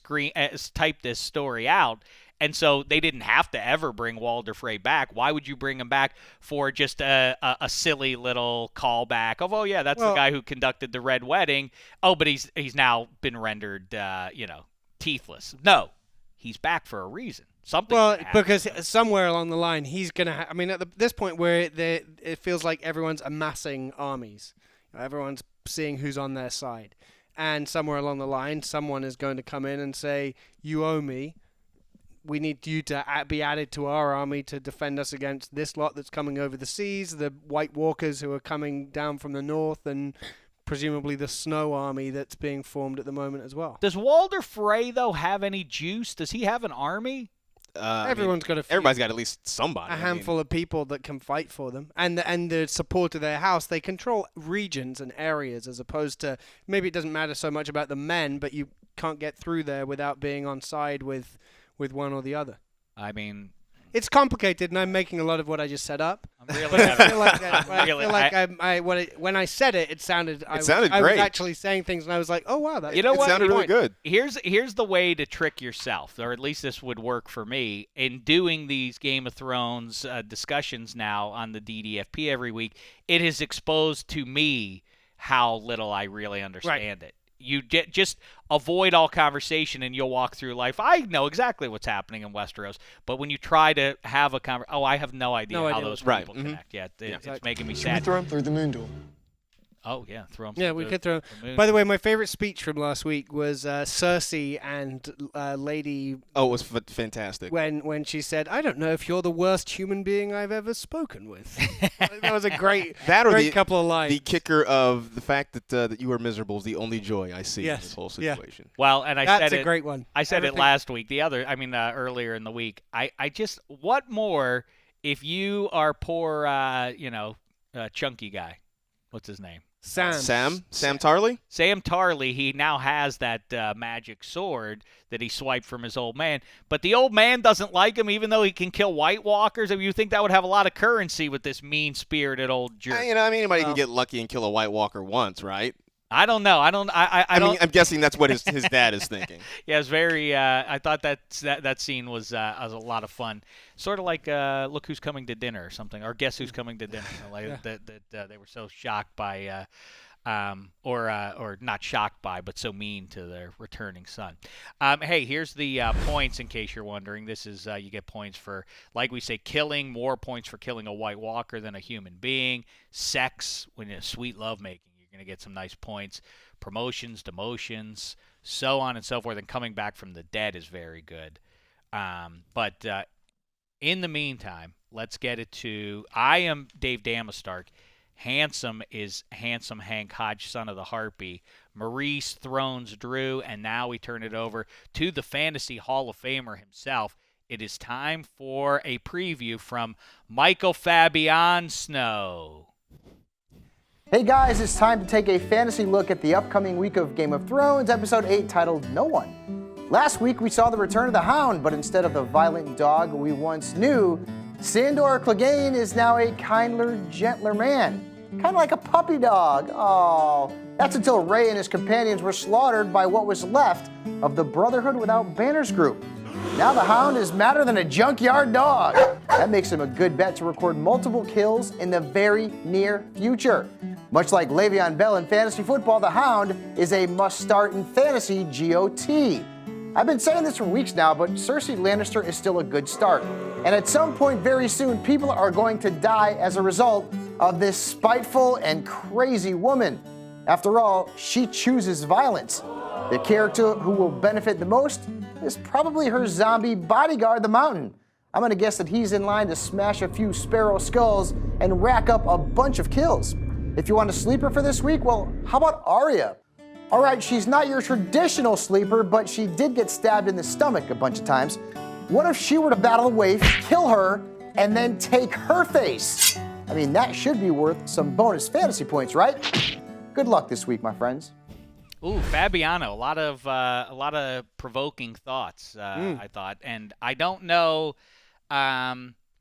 story out, and so they didn't have to ever bring Walder Frey back. Why would you bring him back for just a silly little callback of, oh yeah, that's the guy who conducted the Red Wedding. Oh, but he's now been rendered teethless. No, he's back for a reason. Something. Well, because somewhere along the line, he's going to I mean, at this point where it feels like everyone's amassing armies. Everyone's seeing who's on their side. And somewhere along the line, someone is going to come in and say, you owe me. We need you to be added to our army to defend us against this lot that's coming over the seas, the White Walkers who are coming down from the north, and presumably the Snow Army that's being formed at the moment as well. Does Walder Frey, though, have any juice? Does he have an army? Everyone's got everybody's got at least somebody. A handful of people that can fight for them, and the support of their house. They control regions and areas, as opposed to maybe it doesn't matter so much about the men, but you can't get through there without being on side with one or the other. I mean, it's complicated, and I'm making a lot of what I just set up. I'm really having, when I said it, it sounded. It sounded I great. was actually saying things, and I was like, "Oh wow, that." You know what? It sounded really good. Here's the way to trick yourself, or at least this would work for me in doing these Game of Thrones discussions now on the DDFP every week. It has exposed to me how little I really understand it. You just avoid all conversation and you'll walk through life. I know exactly what's happening in Westeros, but when you try to have a conversation, I have no idea how those people connect. Yeah, it's making me sad. Throw him through the moon door. Oh, yeah, throw him. Yeah, we could throw. By the way, my favorite speech from last week was Cersei and Lady. Oh, it was fantastic. When she said, "I don't know if you're the worst human being I've ever spoken with." That was a great couple of lines. The kicker of the fact that you are miserable is the only joy I see in this whole situation. Yeah. Well, and that's a great one. I said it last week. Earlier in the week. I just, what more if you are poor, chunky guy? What's his name? Sam Tarly? Sam Tarly, he now has that magic sword that he swiped from his old man. But the old man doesn't like him, even though he can kill White Walkers. I mean, you think that would have a lot of currency with this mean-spirited old jerk. Anybody can get lucky and kill a White Walker once, right? I don't know. I'm guessing that's what his dad is thinking. Yeah, it's very. I thought that scene was a lot of fun. Sort of like Look Who's Coming to Dinner or something, or Guess Who's Coming to Dinner. That they were so shocked by, or not shocked by, but so mean to their returning son. Hey, here's the points in case you're wondering. This is you get points for, like we say, killing. More points for killing a White Walker than a human being. Sex, when it's sweet lovemaking. Going to get some nice points. Promotions, demotions, so on and so forth, and coming back from the dead is very good. But in the meantime, let's get it to, I am Dave Damestark. Handsome is Handsome Hank Hodge, son of the Harpy. Maurice Thrones Drew, and now we turn it over to the Fantasy Hall of Famer himself. It is time for a preview from Michael Fabian Snow. Hey guys, it's time to take a fantasy look at the upcoming week of Game of Thrones, episode 8, titled No One. Last week we saw the return of the Hound, but instead of the violent dog we once knew, Sandor Clegane is now a kinder, gentler man. Kind of like a puppy dog. Oh, that's until Ray and his companions were slaughtered by what was left of the Brotherhood Without Banners group. Now the Hound is madder than a junkyard dog. That makes him a good bet to record multiple kills in the very near future. Much like Le'Veon Bell in fantasy football, the Hound is a must-start in fantasy GOT. I've been saying this for weeks now, but Cersei Lannister is still a good start. And at some point very soon, people are going to die as a result of this spiteful and crazy woman. After all, she chooses violence. The character who will benefit the most is probably her zombie bodyguard, the Mountain. I'm going to guess that he's in line to smash a few sparrow skulls and rack up a bunch of kills. If you want a sleeper for this week, well, how about Arya? All right, she's not your traditional sleeper, but she did get stabbed in the stomach a bunch of times. What if she were to battle a waif, kill her, and then take her face? I mean, that should be worth some bonus fantasy points, right? Good luck this week, my friends. Ooh, Fabiano, a lot of provoking thoughts, I thought, and I don't know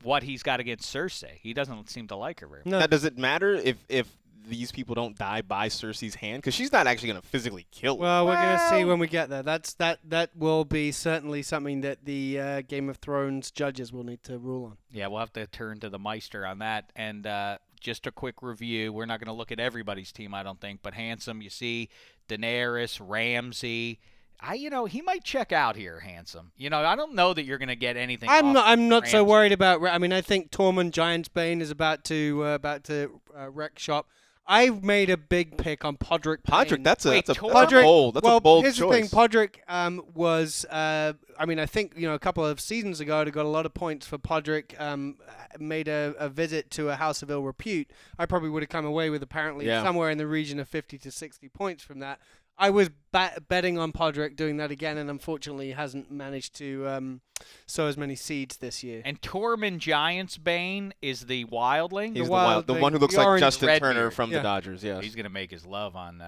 what he's got against Cersei. He doesn't seem to like her very much. No. Now, does it matter if these people don't die by Cersei's hand? Because she's not actually going to physically kill them. Well, we're going to see when we get there. That will be certainly something that the Game of Thrones judges will need to rule on. Yeah, we'll have to turn to the Meister on that. And just a quick review. We're not going to look at everybody's team, I don't think. But Handsome, you see Daenerys, Ramsay, He might check out here, Handsome. I don't know that you're going to get anything. I'm not so worried about. I mean, I think Tormund Giantsbane is about to wreck shop. I've made a big pick on Podrick. Podrick, that's a bold choice. Here's the thing. Podrick was. I mean, I think a couple of seasons ago, I got a lot of points for Podrick. Made a visit to a house of ill repute. I probably would have come away with apparently somewhere in the region of 50 to 60 points from that. I was betting on Podrick doing that again, and unfortunately hasn't managed to sow as many seeds this year. And Tormund Giantsbane is the wildling? He's the one who looks like Justin Turner from the Dodgers, yes. He's going to make his love on...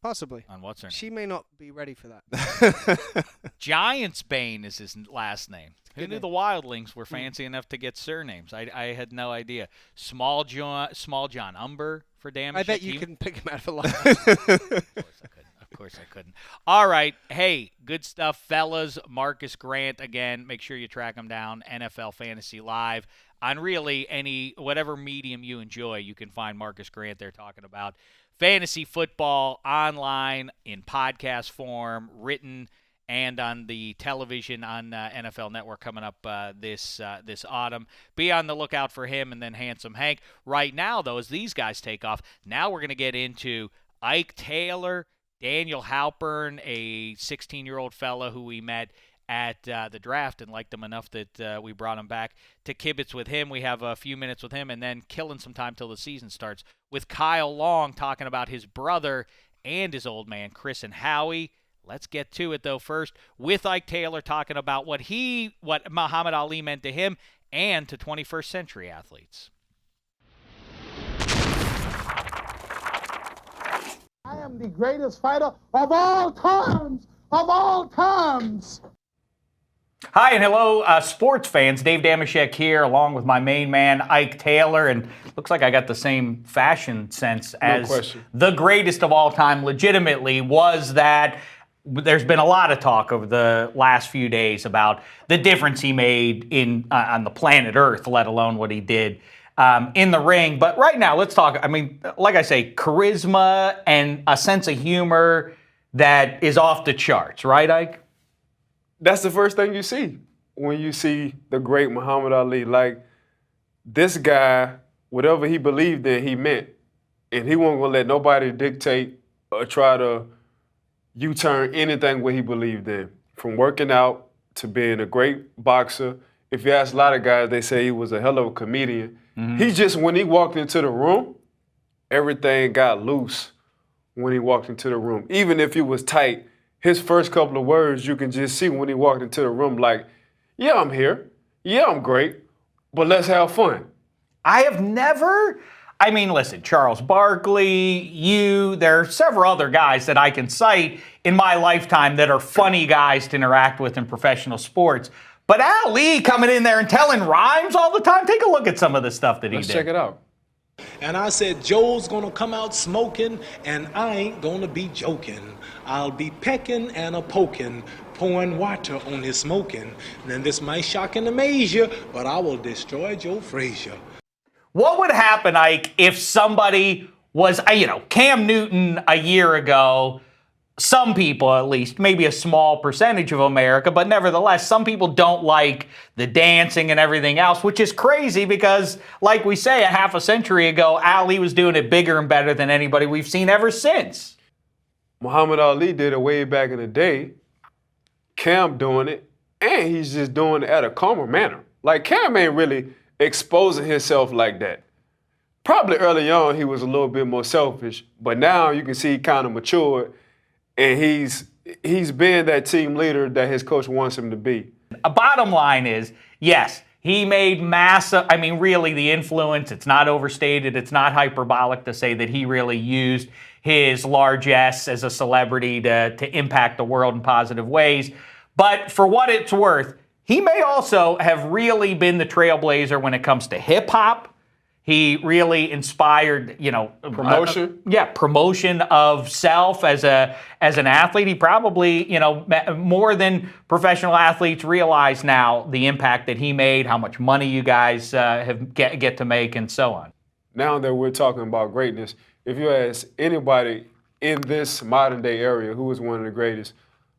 Possibly. On what's her name? She may not be ready for that. Giantsbane is his last name. Who knew the wildlings were fancy enough to get surnames? I had no idea. Small John Umber for Dameshek. I bet you couldn't pick him out of a lineup. Of course I couldn't. All right. Hey, good stuff, fellas. Marcas Grant, again, make sure you track him down. NFL Fantasy Live. On really whatever medium you enjoy, you can find Marcas Grant there talking about fantasy football online in podcast form, written, and on the television on NFL Network coming up this autumn. Be on the lookout for him and then Handsome Hank. Right now, though, as these guys take off, now we're going to get into Ike Taylor, Daniel Halpern, a 16-year-old fella who we met at the draft and liked him enough that we brought him back to kibitz with him. We have a few minutes with him and then killing some time till the season starts with Kyle Long talking about his brother and his old man, Chris and Howie. Let's get to it, though, first with Ike Taylor talking about what Muhammad Ali meant to him and to 21st century athletes. I am the greatest fighter of all times! Of all times! Hi and hello, sports fans. Dave Dameshek here, along with my main man, Ike Taylor. And looks like I got the same fashion sense as the greatest of all time, legitimately, was that there's been a lot of talk over the last few days about the difference he made on the planet Earth, let alone what he did in the ring. But right now, let's talk. I mean, like I say, charisma and a sense of humor that is off the charts, right, Ike? That's the first thing you see when you see the great Muhammad Ali. Like, this guy, whatever he believed in, he meant. And he wasn't going to let nobody dictate or try to U-turn anything what he believed in. From working out to being a great boxer. If you ask a lot of guys, they say he was a hell of a comedian. Mm-hmm. He just, when he walked into the room, everything got loose when he walked into the room. Even if it was tight, his first couple of words, you can just see when he walked into the room, like, yeah, I'm here. Yeah, I'm great. But let's have fun. Listen, Charles Barkley, there are several other guys that I can cite in my lifetime that are funny guys to interact with in professional sports. But Ali coming in there and telling rhymes all the time, take a look at some of the stuff that he did. Let's check it out. And I said, Joe's gonna come out smoking, and I ain't gonna be joking. I'll be pecking and a-poking, pouring water on his smoking. And then this might shock and amaze you, but I will destroy Joe Frazier. What would happen, Ike, if somebody was, Cam Newton a year ago, some people at least, maybe a small percentage of America, but nevertheless, some people don't like the dancing and everything else, which is crazy because, like we say, a half a century ago, Ali was doing it bigger and better than anybody we've seen ever since. Muhammad Ali did it way back in the day. Cam doing it, and he's just doing it at a calmer manner. Like, Cam ain't really exposing himself like that. Probably early on, he was a little bit more selfish, but now you can see he kind of matured. And he's been that team leader that his coach wants him to be. A bottom line is, yes, he made massive, really the influence, it's not overstated, it's not hyperbolic to say that he really used his largesse as a celebrity to impact the world in positive ways. But for what it's worth, he may also have really been the trailblazer when it comes to hip-hop. He really inspired, promotion. Promotion of self as an athlete. He probably, more than professional athletes realize now the impact that he made, how much money you guys get to make, and so on. Now that we're talking about greatness, if you ask anybody in this modern day area who is one of the greatest,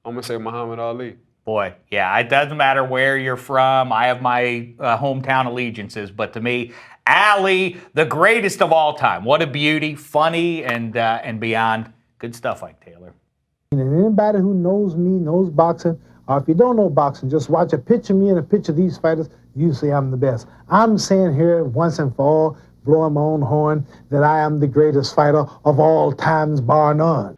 I'm going to say Muhammad Ali. Boy, yeah, it doesn't matter where you're from. I have my hometown allegiances, but to me, Ali, the greatest of all time. What a beauty, funny and beyond. Good stuff, Ike Taylor. And anybody who knows me, knows boxing, or if you don't know boxing, just watch a picture of me and a picture of these fighters, you say I'm the best. I'm saying here once and for all, blowing my own horn, that I am the greatest fighter of all times, bar none.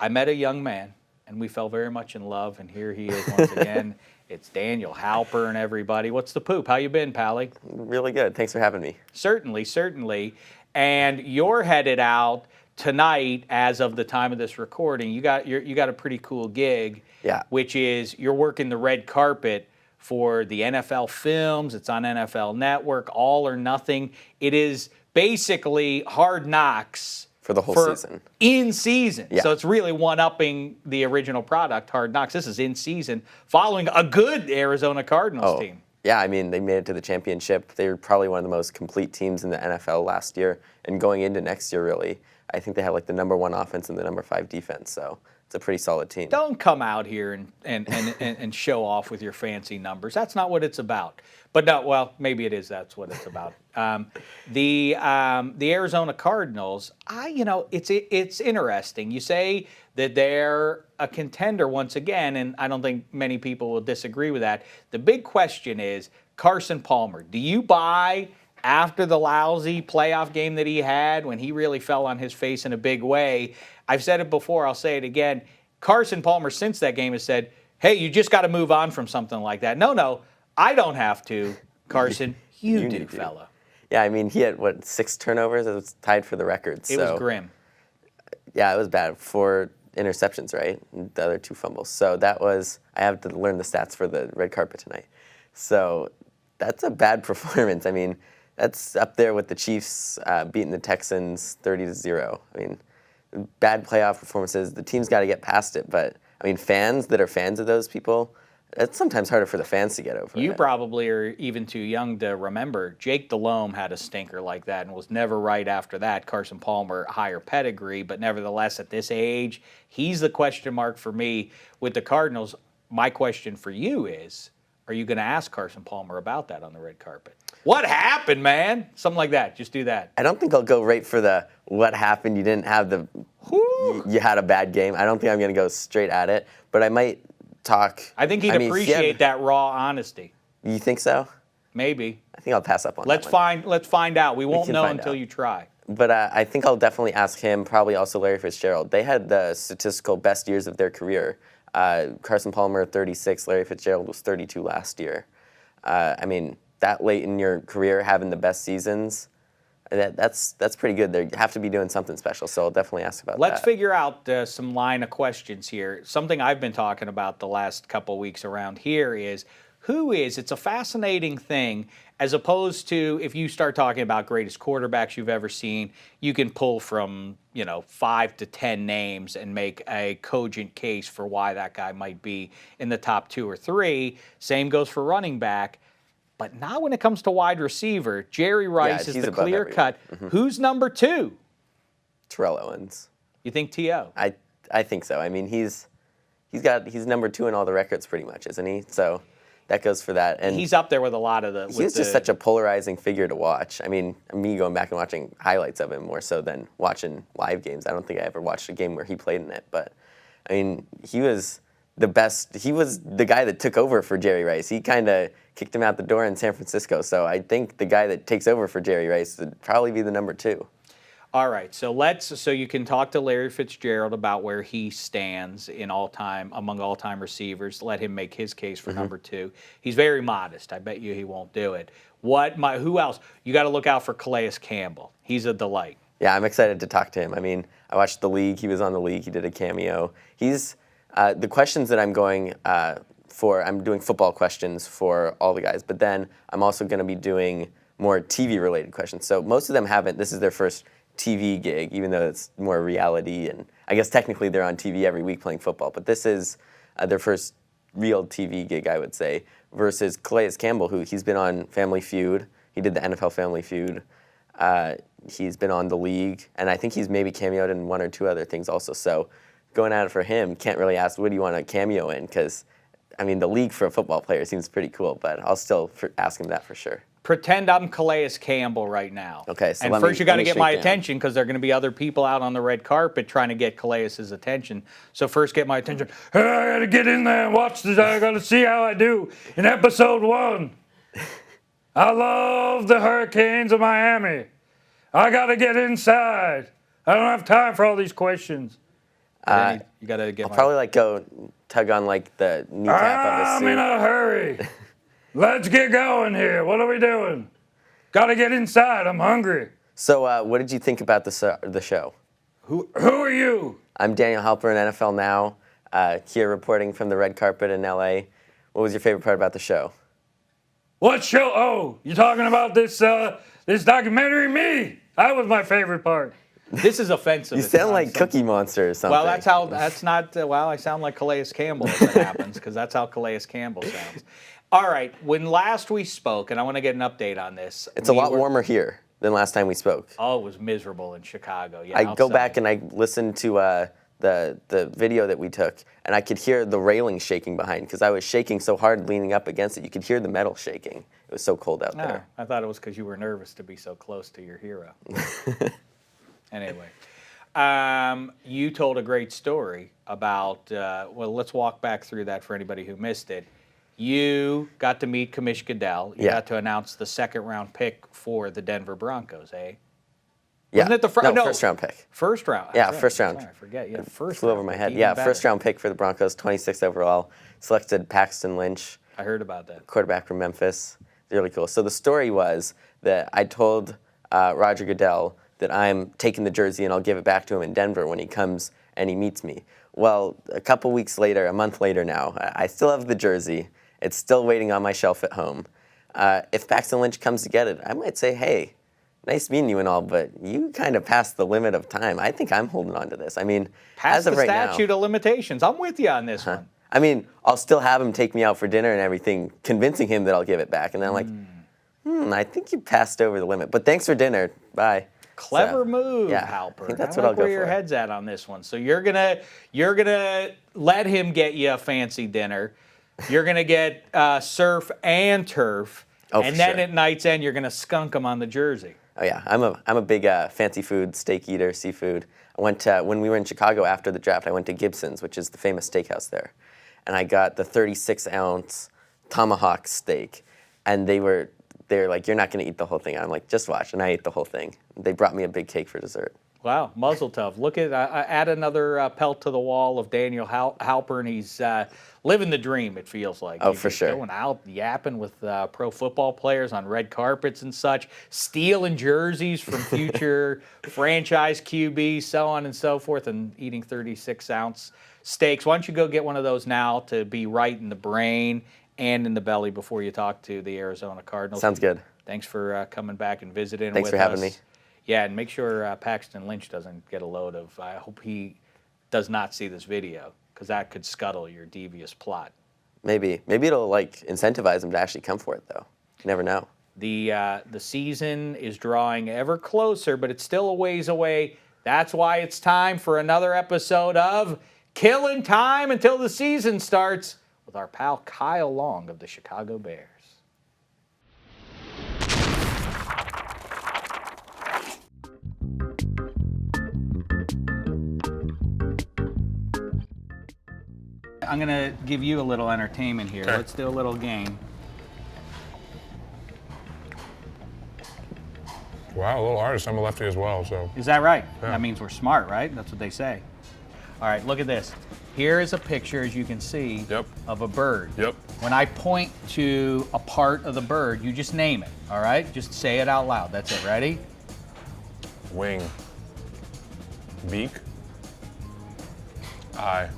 I met a young man, and we fell very much in love, and here he is once again. It's Daniel Halper and everybody. What's the poop? How you been, Pally? Really good. Thanks for having me. Certainly, certainly. And you're headed out tonight, as of the time of this recording. You got a pretty cool gig. Yeah. Which is you're working the red carpet for the NFL Films. It's on NFL Network. All or Nothing. It is basically Hard Knocks. For the whole season. In season. Yeah. So it's really one-upping the original product, Hard Knocks. This is in season, following a good Arizona Cardinals team. Yeah, I mean, they made it to the championship. They were probably one of the most complete teams in the NFL last year. And going into next year, really, I think they have like the #1 offense and the #5 defense. So it's a pretty solid team. Don't come out here and show off with your fancy numbers. That's not what it's about. But no, well, maybe it is. That's what it's about. The Arizona Cardinals, it's interesting. You say that they're a contender once again, and I don't think many people will disagree with that. The big question is Carson Palmer. Do you buy after the lousy playoff game that he had when he really fell on his face in a big way? I've said it before. I'll say it again. Carson Palmer, since that game, has said, "Hey, you just got to move on from something like that." No. I don't have to, Carson. You do, fella. Yeah, I mean, he had, 6 turnovers? It was tied for the record. It was grim. Yeah, it was bad. 4 interceptions, right? And the other 2 fumbles. So I have to learn the stats for the red carpet tonight. So that's a bad performance. I mean, that's up there with the Chiefs beating the Texans 30-0. I mean, bad playoff performances. The team's got to get past it. But, I mean, fans that are fans of those people, it's sometimes harder for the fans to get over. You probably are even too young to remember. Jake Delhomme had a stinker like that and was never right after that. Carson Palmer, higher pedigree, but nevertheless, at this age, he's the question mark for me with the Cardinals. My question for you is, are you going to ask Carson Palmer about that on the red carpet? What happened, man? Something like that. Just do that. I don't think I'll go right for the what happened. You didn't have you had a bad game. I don't think I'm going to go straight at it, but I might talk. I think he'd appreciate that raw honesty. You think so? Maybe. I think I'll pass up on Let's find out. We won't know until you try. But I think I'll definitely ask him, probably also Larry Fitzgerald. They had the statistical best years of their career. Carson Palmer, 36. Larry Fitzgerald was 32 last year. I mean, that late in your career, having the best seasons, that's pretty good. They have to be doing something special, so I'll definitely ask about that. Let's figure out some line of questions here. Something I've been talking about the last couple weeks around here is, it's a fascinating thing, as opposed to if you start talking about greatest quarterbacks you've ever seen, you can pull from 5 to 10 names and make a cogent case for why that guy might be in the top 2 or 3. Same goes for running back. But not when it comes to wide receiver. Jerry Rice is the clear cut. Mm-hmm. Who's number 2? Terrell Owens. You think T.O.? I think so. I mean, he's number 2 in all the records pretty much, isn't he? So that goes for that. And he's up there with a lot of the. He's just such a polarizing figure to watch. I mean, me going back and watching highlights of him more so than watching live games. I don't think I ever watched a game where he played in it. But I mean, he was the best. He was the guy that took over for Jerry Rice. He kind of kicked him out the door in San Francisco. So I think the guy that takes over for Jerry Rice would probably be the number 2. All right, so you can talk to Larry Fitzgerald about where he stands among all-time receivers. Let him make his case for number 2. He's very modest. I bet you he won't do it. Who else? You got to look out for Calais Campbell. He's a delight. Yeah, I'm excited to talk to him. I mean, I watched The League. He was on The League. He did a cameo. He's the questions that I'm going I'm doing football questions for all the guys, but then I'm also going to be doing more TV-related questions. So most of them haven't. This is their first TV gig, even though it's more reality, and I guess technically they're on TV every week playing football, but this is their first real TV gig, I would say, versus Calais Campbell, he's been on Family Feud. He did the NFL Family Feud. He's been on the league, and I think he's maybe cameoed in 1 or 2 other things also. So going at it for him, can't really ask what do you want to cameo in, because I mean the league for a football player seems pretty cool, but I'll still ask him that for sure. Pretend I'm Calais Campbell right now. Okay, so and first you got to get my attention, because there are going to be other people out on the red carpet trying to get Calais' attention. So first get my attention. Hey, I got to get in there and watch this. I got to see how I do in episode 1. I love the Hurricanes of Miami. I got to get inside. I don't have time for all these questions. You got to get. I'll probably go tug on the kneecap of his suit. I'm in a hurry. Let's get going here. What are we doing? Got to get inside. I'm hungry. So, what did you think about the show? Who are you? I'm Daniel Halper in NFL Now, here reporting from the red carpet in LA. What was your favorite part about the show? What show? Oh, you're talking about this documentary? Me. That was my favorite part. This is offensive. You sound like Cookie Monster or something. Well, that's not. I sound like Calais Campbell if it happens, because that's how Calais Campbell sounds. All right, when last we spoke, and I want to get an update on this. It's a lot warmer here than last time we spoke. Oh, it was miserable in Chicago. Yeah, I go back and I listened to the video that we took, and I could hear the railing shaking behind, because I was shaking so hard leaning up against it. You could hear the metal shaking. It was so cold out there. I thought it was because you were nervous to be so close to your hero. Anyway, you told a great story about, let's walk back through that for anybody who missed it. You got to meet Kamish Goodell. You got to announce the 2nd-round pick for the Denver Broncos, eh? Yeah. Wasn't it the no, first-round pick. First round. Yeah, first round. Sorry, I forget. Yeah, first Flew round. over my head. Yeah, first-round pick for the Broncos, 26th overall. Selected Paxton Lynch. I heard about that. Quarterback from Memphis. Really cool. So the story was that I told Roger Goodell that I'm taking the jersey and I'll give it back to him in Denver when he comes and he meets me. Well, a couple weeks later, a month later now, I still have the jersey. It's still waiting on my shelf at home. If Paxton Lynch comes to get it, I might say, hey, nice meeting you and all, but you kind of passed the limit of time. I think I'm holding on to this. I mean, as of right now. Past the statute of limitations. I'm with you on this one. I mean, I'll still have him take me out for dinner and everything, convincing him that I'll give it back. And then I'm like, I think you passed over the limit. But thanks for dinner. Bye. Clever move, Halper. I think that's I what like I'll go where your for. head's at on this one. So you're gonna let him get you a fancy dinner. You're gonna get surf and turf, and then at night's end you're gonna skunk him on the jersey. Oh yeah, I'm a big fancy food, steak eater, seafood. I went to, when we were in Chicago after the draft, I went to Gibson's, which is the famous steakhouse there, and I got the 36-ounce tomahawk steak, and they're like, you're not going to eat the whole thing. I'm like, just watch, and I ate the whole thing. They brought me a big cake for dessert. Wow, muzzle tough. Look at add another pelt to the wall of Daniel Halper, and he's living the dream. It feels like. Oh, for sure. Going out yapping with pro football players on red carpets and such, stealing jerseys from future franchise QBs, so on and so forth, and eating 36-ounce steaks. Why don't you go get one of those now to be right in the brain and in the belly before you talk to the Arizona Cardinals. Sounds good. Thanks for coming back and visiting Thanks with us. for having me. Yeah, and make sure Paxton Lynch doesn't get a load of, I hope he does not see this video, because that could scuttle your devious plot. Maybe it'll incentivize him to actually come for it, though. You never know. The season is drawing ever closer, but it's still a ways away. That's why it's time for another episode of Killin' Time until the season starts with our pal Kyle Long of the Chicago Bears. I'm going to give you a little entertainment here. Okay. Let's do a little game. Wow, a little artist. I'm a lefty as well, so. Is that right? Yeah. That means we're smart, right? That's what they say. All right, look at this. Here is a picture, as you can see, of a bird. Yep. When I point to a part of the bird, you just name it, all right? Just say it out loud. That's it. Ready? Wing. Beak. Eye.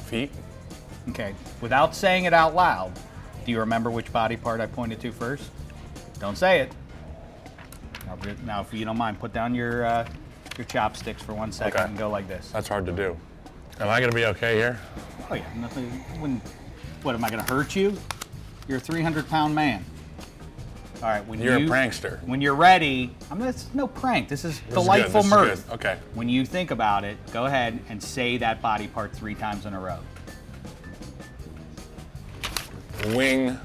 Feet. Okay. Without saying it out loud, do you remember which body part I pointed to first? Don't say it. Now, if you don't mind, put down your chopsticks for 1 second and go like this. That's hard to do. Am I going to be okay here? Oh, yeah. Nothing. What, am I going to hurt you? You're a 300-pound man. All right, You're a prankster. When you're ready, it's no prank. This is delightful good. mirth. Good. Okay. When you think about it, go ahead and say that body part 3 times in a row. Wing,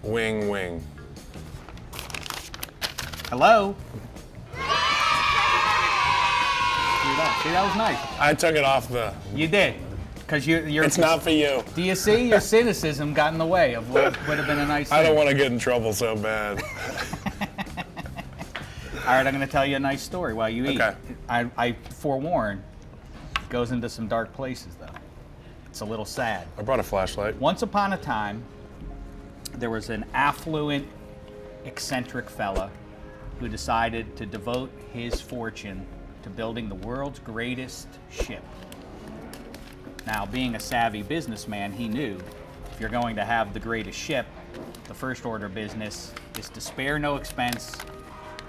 wing, wing. Hello? See, that was nice. I took it off the... You did. Because you're. It's not for you. Do you see? Your cynicism got in the way of what would have been a nice thing. I don't want to get in trouble so bad. All right, I'm going to tell you a nice story while you eat. Okay. I forewarn, it goes into some dark places, though. It's a little sad. I brought a flashlight. Once upon a time, there was an affluent, eccentric fella who decided to devote his fortune to building the world's greatest ship. Now, being a savvy businessman, he knew if you're going to have the greatest ship, the first order of business is to spare no expense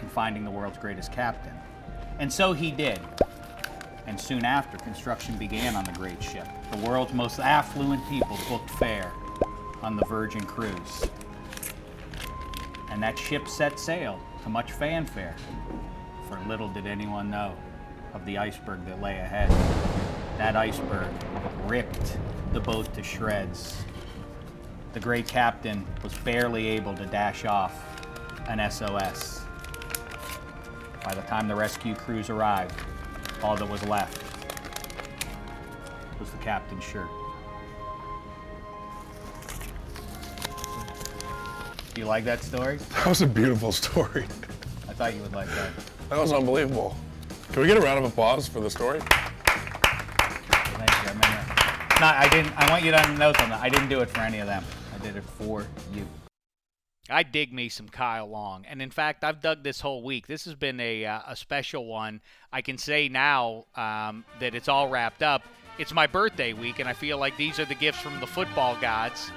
in finding the world's greatest captain. And so he did. And soon after, construction began on the great ship. The world's most affluent people booked fare on the Virgin cruise. And that ship set sail to much fanfare. For little did anyone know of the iceberg that lay ahead. That iceberg ripped the boat to shreds. The great captain was barely able to dash off an SOS. By the time the rescue crews arrived, all that was left was the captain's shirt. Do you like that story? That was a beautiful story. I thought you would like that. That was unbelievable. Can we get a round of applause for the story? Thank you. I didn't. I want you to note on that. I didn't do it for any of them. I did it for you. I dig me some Kyle Long, and in fact, I've dug this whole week. This has been a special one. I can say now that it's all wrapped up. It's my birthday week, and I feel like these are the gifts from the football gods.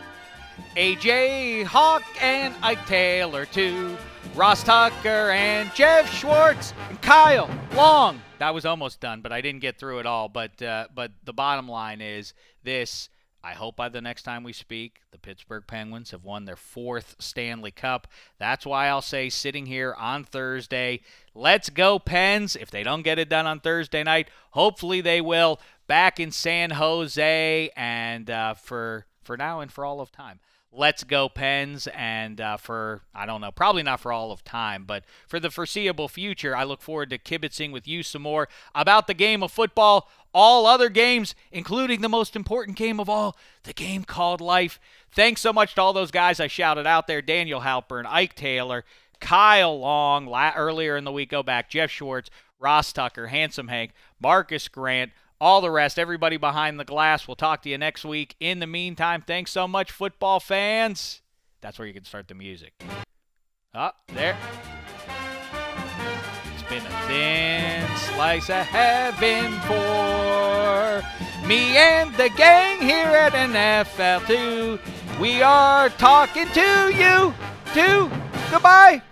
AJ Hawk and Ike Taylor too, Ross Tucker and Jeff Schwartz and Kyle Long. That was almost done, but I didn't get through it all. But the bottom line is this. I hope by the next time we speak, the Pittsburgh Penguins have won their 4th Stanley Cup. That's why I'll say, sitting here on Thursday, let's go Pens. If they don't get it done on Thursday night, hopefully they will. Back in San Jose, and for now and for all of time. Let's go Pens, and for, I don't know, probably not for all of time, but for the foreseeable future, I look forward to kibitzing with you some more about the game of football, all other games, including the most important game of all, the game called life. Thanks so much to all those guys I shouted out there, Daniel Halper and Ike Taylor, Kyle Long, earlier in the week, go back, Jeff Schwartz, Ross Tucker, Handsome Hank, Marcas Grant, all the rest, everybody behind the glass. We'll talk to you next week. In the meantime, thanks so much, football fans. That's where you can start the music. Oh, there. It's been a thin slice of heaven for me and the gang here at NFL2. We are talking to you, too. Goodbye.